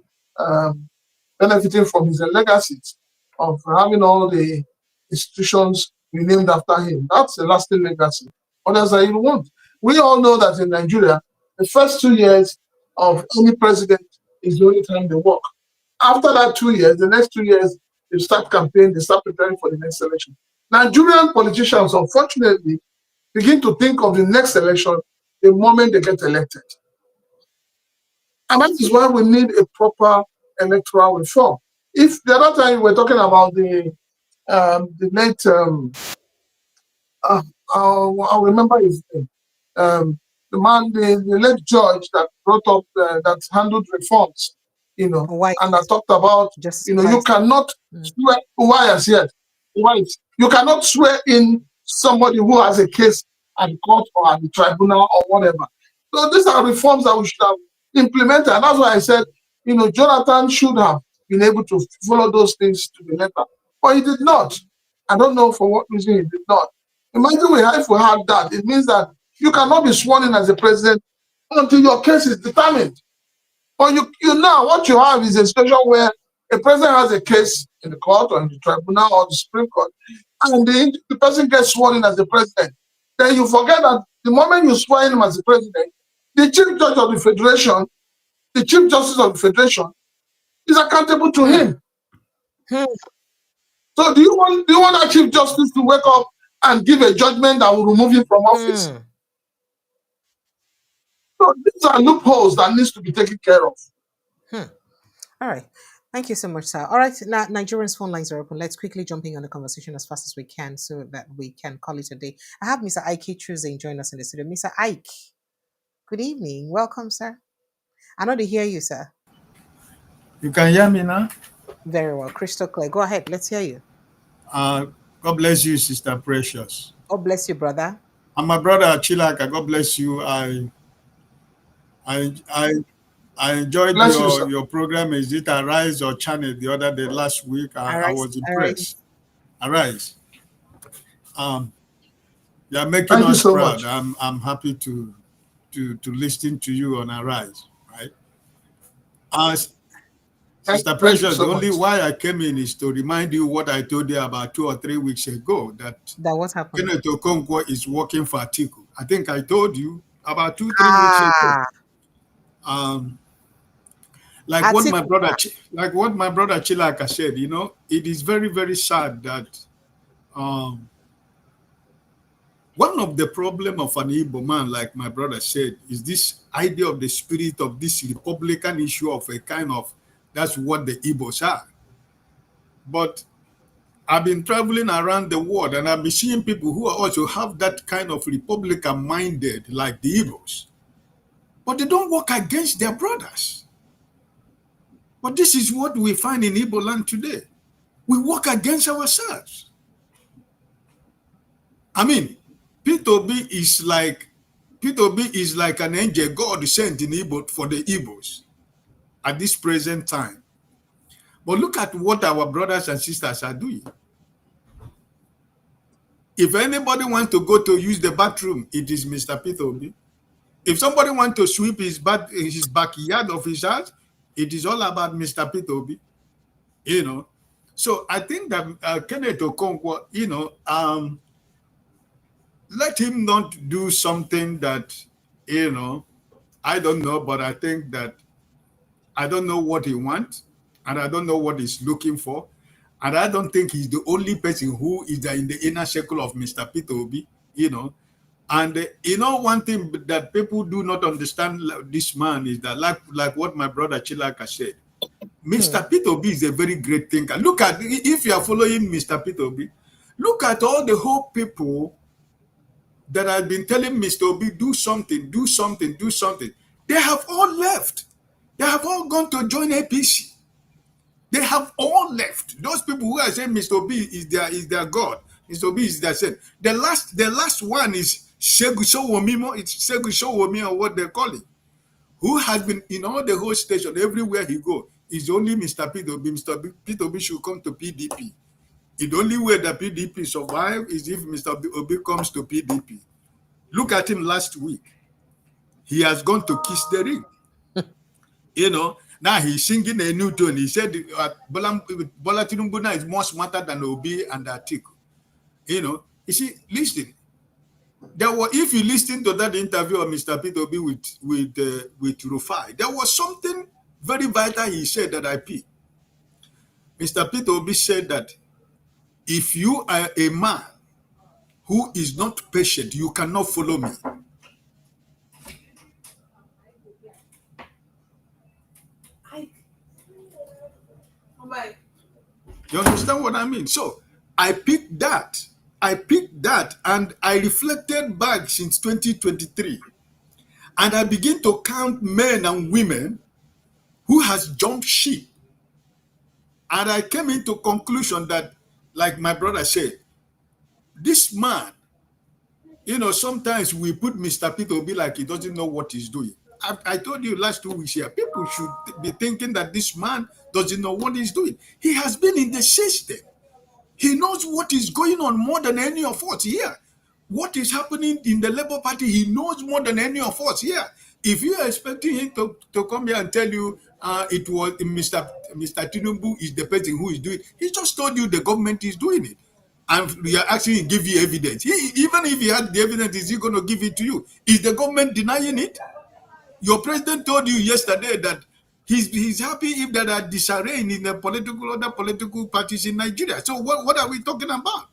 benefiting from his legacies of having all the institutions renamed after him. That's a lasting legacy. What else do you want? We all know that in Nigeria, the first 2 years of any president is the only time they work. After that 2 years, the next 2 years, they start campaigning, they start preparing for the next election. Nigerian politicians, unfortunately, begin to think of the next election the moment they get elected. And that is why we need a proper electoral reform. If the other time we were talking about the late, I'll remember his name, the man, the late judge that brought up, that handled reforms, White. and I talked about, Just you cannot swear, White, you cannot swear in somebody who has a case at the court or at the tribunal or whatever. So these are reforms that we should have implemented. And that's why I said, Jonathan should have been able to follow those things to the letter. But he did not. I don't know for what reason he did not. Imagine if we had that. It means that you cannot be sworn in as a president until your case is determined. But you now, what you have is a situation where a president has a case in the court or in the tribunal or the Supreme Court, and the person gets sworn in as the president. Then you forget that the moment you swear him as the president, the chief judge of the federation, the chief justice of the federation, is accountable to him. So do you want that chief justice to wake up and give a judgment that will remove him from office? So these are loopholes that needs to be taken care of. All right. Thank you so much, sir. All right. Now, Nigerians' phone lines are open. Let's quickly jump in on the conversation as fast as we can so that we can call it a day. I have Mr. Ike choosing join us in the studio. Mr. Ike, good evening. Welcome, sir. I know to hear you, sir. You can hear me now? Very well. Crystal clear. Go ahead. Let's hear you. God bless you, Sister Precious. God bless you, brother. And my brother Chilaka, God bless you. I enjoyed your program. Is it Arise or Channel the other day last week? I was impressed. Arise. You are making us so proud. I'm happy to listen to you on Arise, right? Sister Precious, the only why I came in is to remind you what I told you about 2 or 3 weeks ago, that what happened? Kenneth Okonkwo is working for Atiku. I think I told you about 2 or 3 weeks ago. Like what my brother Chilaka said, it is very, very sad that one of the problem of an Igbo man, like my brother said, is this idea of the spirit of this Republican issue of a kind of, that's what the Igbos are. But I've been traveling around the world and I've been seeing people who also have that kind of Republican minded like the Igbos. But they don't work against their brothers. But this is what we find in Igbo land today. We work against ourselves. I mean, Peter Obi is like Peter Obi is like an angel God sent in Igbo for the Igbos at this present time. But look at what our brothers and sisters are doing. If anybody wants to go to use the bathroom, it is Mr. Peter Obi. If somebody wants to sweep his backyard of his house, it is all about Mr. Peter Obi. You know, so I think that Kenneth Okonkwo, let him not do something that, I don't know, but I think that I don't know what he wants, and I don't know what he's looking for. And I don't think he's the only person who is in the inner circle of Mr. Peter Obi, And one thing that people do not understand this man is that, like what my brother Chilaka said, Mr. Peter Obi is a very great thinker. Look at, if you are following Mr. Peter Obi, look at all the whole people that have been telling Mr. Obi, do something, do something, do something. They have all left. They have all gone to join APC. They have all left. Those people who are saying Mr. Obi is their God. Mr. Obi is their saint. The last one is Shegusho It's Shegusho or what they call it. Who has been in all the whole station, everywhere he go, is only Mr. Peter Obi. Mr. Peter Obi should come to PDP. The only way that PDP survive is if Mr. Obi comes to PDP. Look at him last week. He has gone to kiss the ring. Now he's singing a new tune. He said Bola Tinubu now is more smarter than Obi and Atiku. You see, listen. If you listen to that interview of Mr. Peter Obi with Rufai, there was something very vital he said that I picked. Mr. Peter Obi said that if you are a man who is not patient, you cannot follow me. You understand what I mean? So I picked that, and I reflected back since 2023, and I begin to count men and women who has jumped ship, and I came into conclusion that, like my brother said, this man, sometimes we put Mr. Peter Obi like he doesn't know what he's doing. I told you last 2 weeks here, people should be thinking that this man doesn't know what he's doing. He has been in the system. He knows what is going on more than any of us here. What is happening in the Labour Party, he knows more than any of us here. If you are expecting him to come here and tell you it was Mr. Tinubu is the person who is doing it, he just told you the government is doing it. And we are actually give you evidence. Even if he had the evidence, is he going to give it to you? Is the government denying it? Your president told you yesterday that he's happy if there are disarray in the other political parties in Nigeria. So what are we talking about?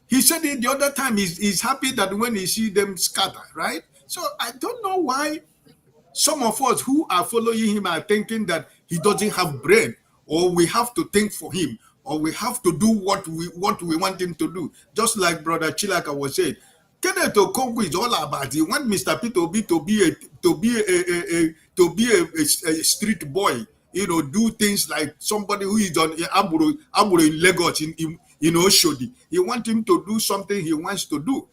He said it the other time. He's happy that when he see them scatter, right? So I don't know why some of us who are following him are thinking that he doesn't have brain, or we have to think for him, or we have to do what we want him to do. Just like Brother Chilaka was saying, Kenneth Okonkwo is all about. He wants Mr. Peter Obi to be a street boy, do things like somebody who is on Aburo in Lagos in Oshodi. He wants him to do something he wants to do.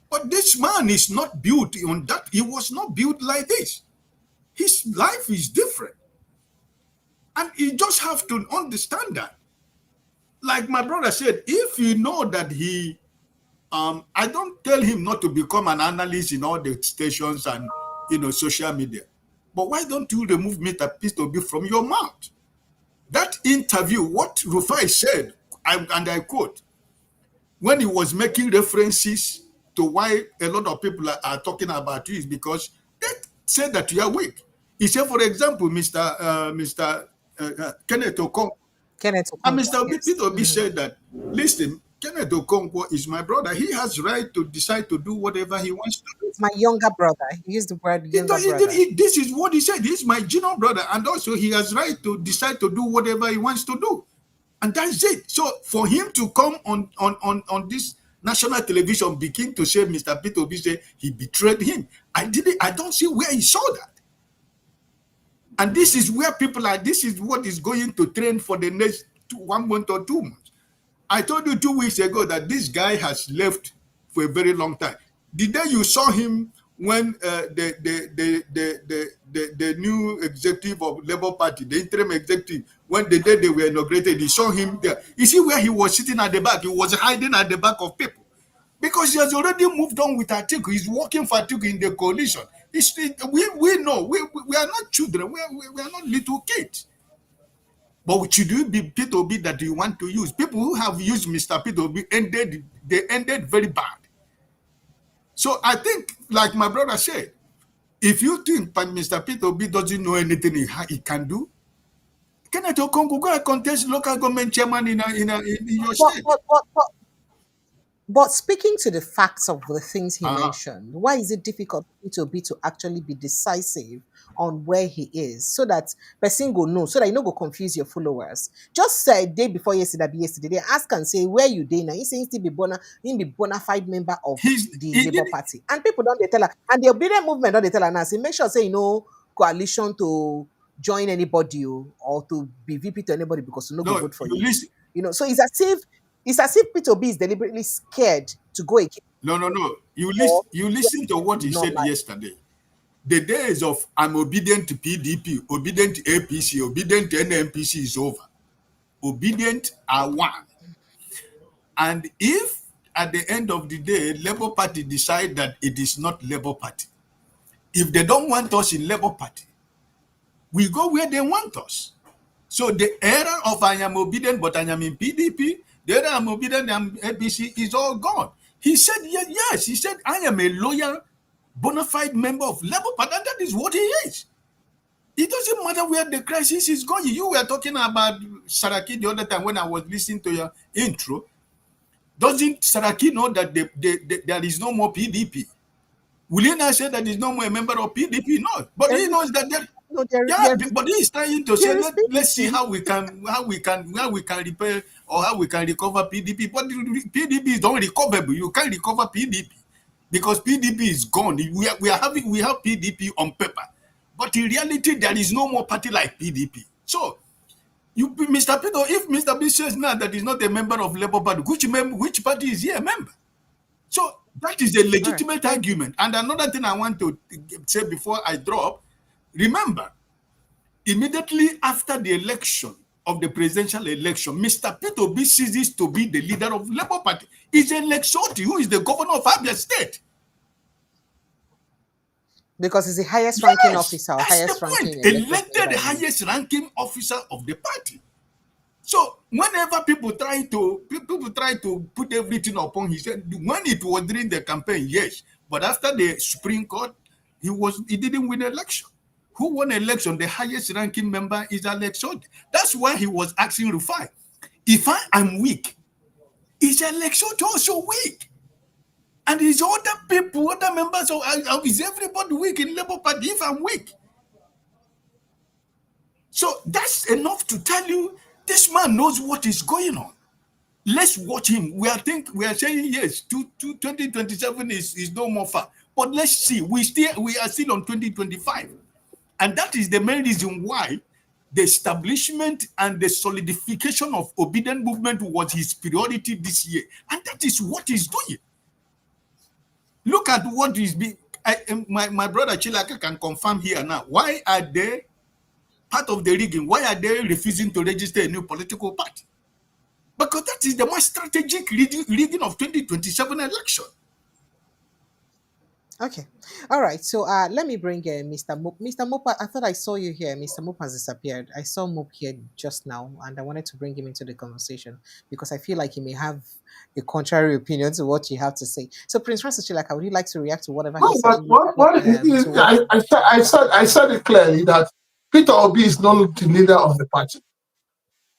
But this man is not built on that. He was not built like this. His life is different. And you just have to understand that. Like my brother said, if you know that he I don't tell him not to become an analyst in all the stations and social media. But why don't you remove Mr. Peter Obi from your mouth? That interview, what Rufai said, and I quote, when he was making references to why a lot of people are talking about you is because they said that you are weak. He said, for example, Mr. Kenneth Okonkwo. And Mr. Peter Obi said that, listen, Kenneth Okonkwo is my brother. He has right to decide to do whatever he wants to do. It's my younger brother. He used the word younger brother. This is what he said. He's my junior brother. And also he has right to decide to do whatever he wants to do. And that's it. So for him to come on this national television, begin to say Mr. Peter Obi said he betrayed him. I don't see where he saw that. And this is where people are. This is what is going to trend for the next 1 month or 2 months. I told you 2 weeks ago that this guy has left for a very long time. The day you saw him when the new executive of Labour Party, the interim executive, when the day they were inaugurated, he saw him there. You see where he was sitting at the back? He was hiding at the back of people. Because he has already moved on with Atiku. He's working for Atiku in the coalition. We know. We are not children. We are not little kids. But should you be Peter Obi that you want to use? People who have used Mr. Peter Obi ended very bad. So I think, like my brother said, if you think Mr. Peter Obi doesn't know anything he can do, Kenneth Okonkwo go and contest local government chairman in your state. But speaking to the facts of the things he mentioned, why is it difficult for Peter Obi to actually be decisive on where he is, so that person go know, so that you no go confuse your followers? Just say day before yesterday, they ask and say, where you dey now? He say he be bona fide member of the Labour Party, and people don't they tell her, and the obedient movement don't they tell her now, say make sure say coalition to join anybody or to be VP to anybody because no go vote for you. So it's as if Peter Obi is deliberately scared to go again. No. You listen to what he said yesterday. The days of I'm obedient to PDP, obedient to APC, obedient to NMPC is over. Obedient are one. And if at the end of the day, Labour Party decide that it is not Labour Party, if they don't want us in Labour Party, we go where they want us. So the era of I am obedient, but I am in PDP, the era I'm obedient, I'm APC is all gone. He said, yes, he said, I am a loyal, bona fide member of Labour Party, and that is what he is. It doesn't matter where the crisis is going. You were talking about Saraki the other time when I was listening to your intro. Doesn't Saraki know that there is no more PDP? Will he not say that there is no more a member of PDP? No, but he knows that but he is trying to say let's see how we can repair or how we can recover PDP. But PDP is unrecoverable. You can't recover PDP because PDP is gone. We have PDP on paper, but in reality there is no more party like PDP. So Mr. Peter, if Mr. B says now that he's not a member of Labour Party, which party is he a member? So that is a legitimate argument. And another thing I want to say before I drop, remember, immediately after the election of the presidential election, Mr. Peter Obi ceases to be the leader of Labour Party. It's Lexoti, who is the governor of Abia State. Because he's the highest ranking officer. That's the point. Elected the highest ranking officer of the party. So whenever people try to put everything upon his head, when it was during the campaign, yes. But after the Supreme Court, he didn't win election. Who won election? The highest ranking member is Lexoti. That's why he was asking Rufai, if I am weak, is Lexoti also weak? And is other people, other members, is everybody weak in Labour Party if I'm weak? So that's enough to tell you this man knows what is going on. Let's watch him. We are saying yes, 2027 is no more far. But let's see. We are still on 2025. And that is the main reason why the establishment and the solidification of obedient movement was his priority this year. And that is what he's doing. Look at what is being. My brother Chilaka can confirm here now. Why are they part of the rigging? Why are they refusing to register a new political party? Because that is the most strategic rigging of 2027 election. Okay. All right. So let me bring Mr. Mop. Mr. Mop, I thought I saw you here. Mr. Mop has disappeared. I saw Mop here just now, and I wanted to bring him into the conversation because I feel like he may have a contrary opinion to what you have to say. So Prince Francis Chilaka, would you like to react to whatever he said? I said it clearly that Peter Obi is not the leader of the party.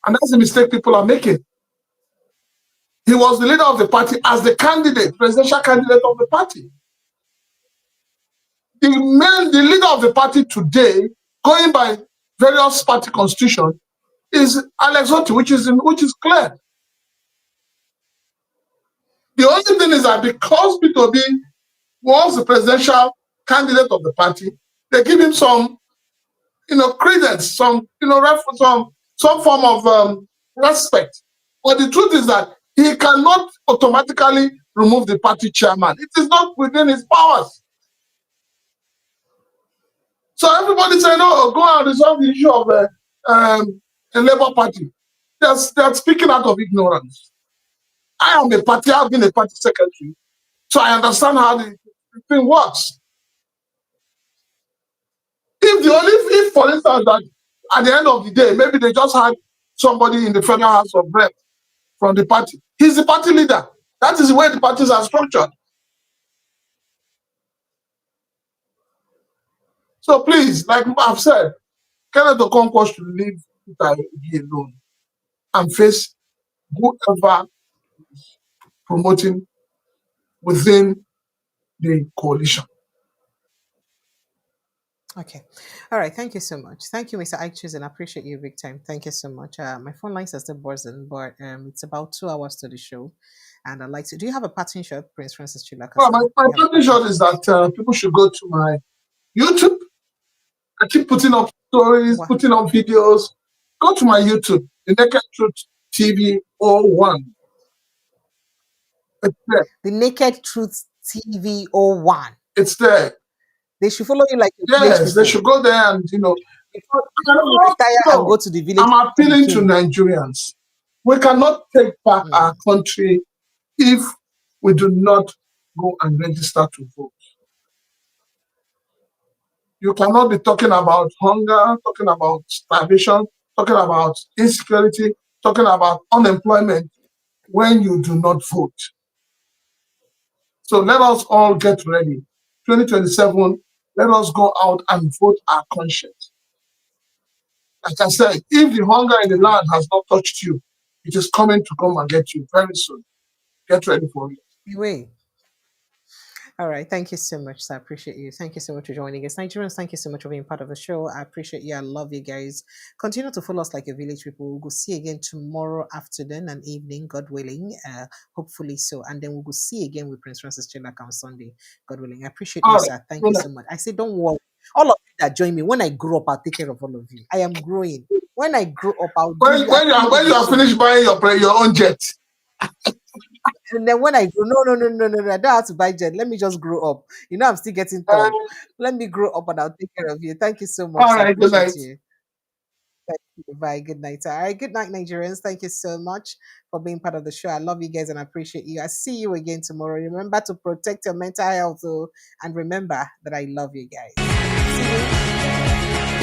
And that's the mistake people are making. He was the leader of the party as the presidential candidate of the party. The leader of the party today, going by various party constitution, is Lexoti, which is clear. The only thing is that because Peter Obi was the presidential candidate of the party, they give him some, credence, some form of respect. But the truth is that he cannot automatically remove the party chairman. It is not within his powers. So everybody saying, "Oh, go and resolve the issue of the Labour Party." They're speaking out of ignorance. I am a party. I've been a party secretary, so I understand how the thing works. If for instance, that at the end of the day, maybe they just had somebody in the Federal House of Rep from the party. He's the party leader. That is the way the parties are structured. So please, like I've said, Kenneth Okonkwo should leave Peter Obi alone and face whoever is promoting within the coalition. Okay. All right. Thank you so much. Thank you, Mr. Aichus, and I appreciate you big time. Thank you so much. My phone lines are still buzzing, but it's about 2 hours to the show. And I'd like to. Do you have a parting shot, Prince Francis Chilaka? Well, my parting shot is that people should go to my YouTube. I keep putting up stories, putting up videos. Go to my YouTube, The Naked Truth TV 01. It's there. The Naked Truth TV 01. It's there. They should follow you like yes, they should go there and before you retire and go to the village. I'm appealing to Nigerians. We cannot take back our country if we do not go and register to vote. You cannot be talking about hunger, talking about starvation, talking about insecurity, talking about unemployment when you do not vote. So let us all get ready. 2027, let us go out and vote our conscience. Like I said, if the hunger in the land has not touched you, it is coming to come and get you very soon. Get ready for it. Wait. All right. Thank you so much, sir. I appreciate you. Thank you so much for joining us. Nigerians, thank you so much for being part of the show. I appreciate you. I love you guys. Continue to follow us like a village people. We'll go see again tomorrow afternoon and evening, God willing. Hopefully so. And then we'll go see again with Prince Francis Chilaka on Sunday, God willing. I appreciate you, sir. Thank you so much. I say, don't worry. All of you that join me, when I grow up, I'll take care of all of you. I am growing. When I grow up, I'll when you are finished buying your own jet. And then when I grow, no, I don't have to buy jet. Let me just grow up. I'm still getting tall. Let me grow up and I'll take care of you. Thank you so much. All right, good night. You. Thank you. Bye. Good night. All right. Good night, Nigerians. Thank you so much for being part of the show. I love you guys and I appreciate you. I see you again tomorrow. Remember to protect your mental health, and remember that I love you guys. See you.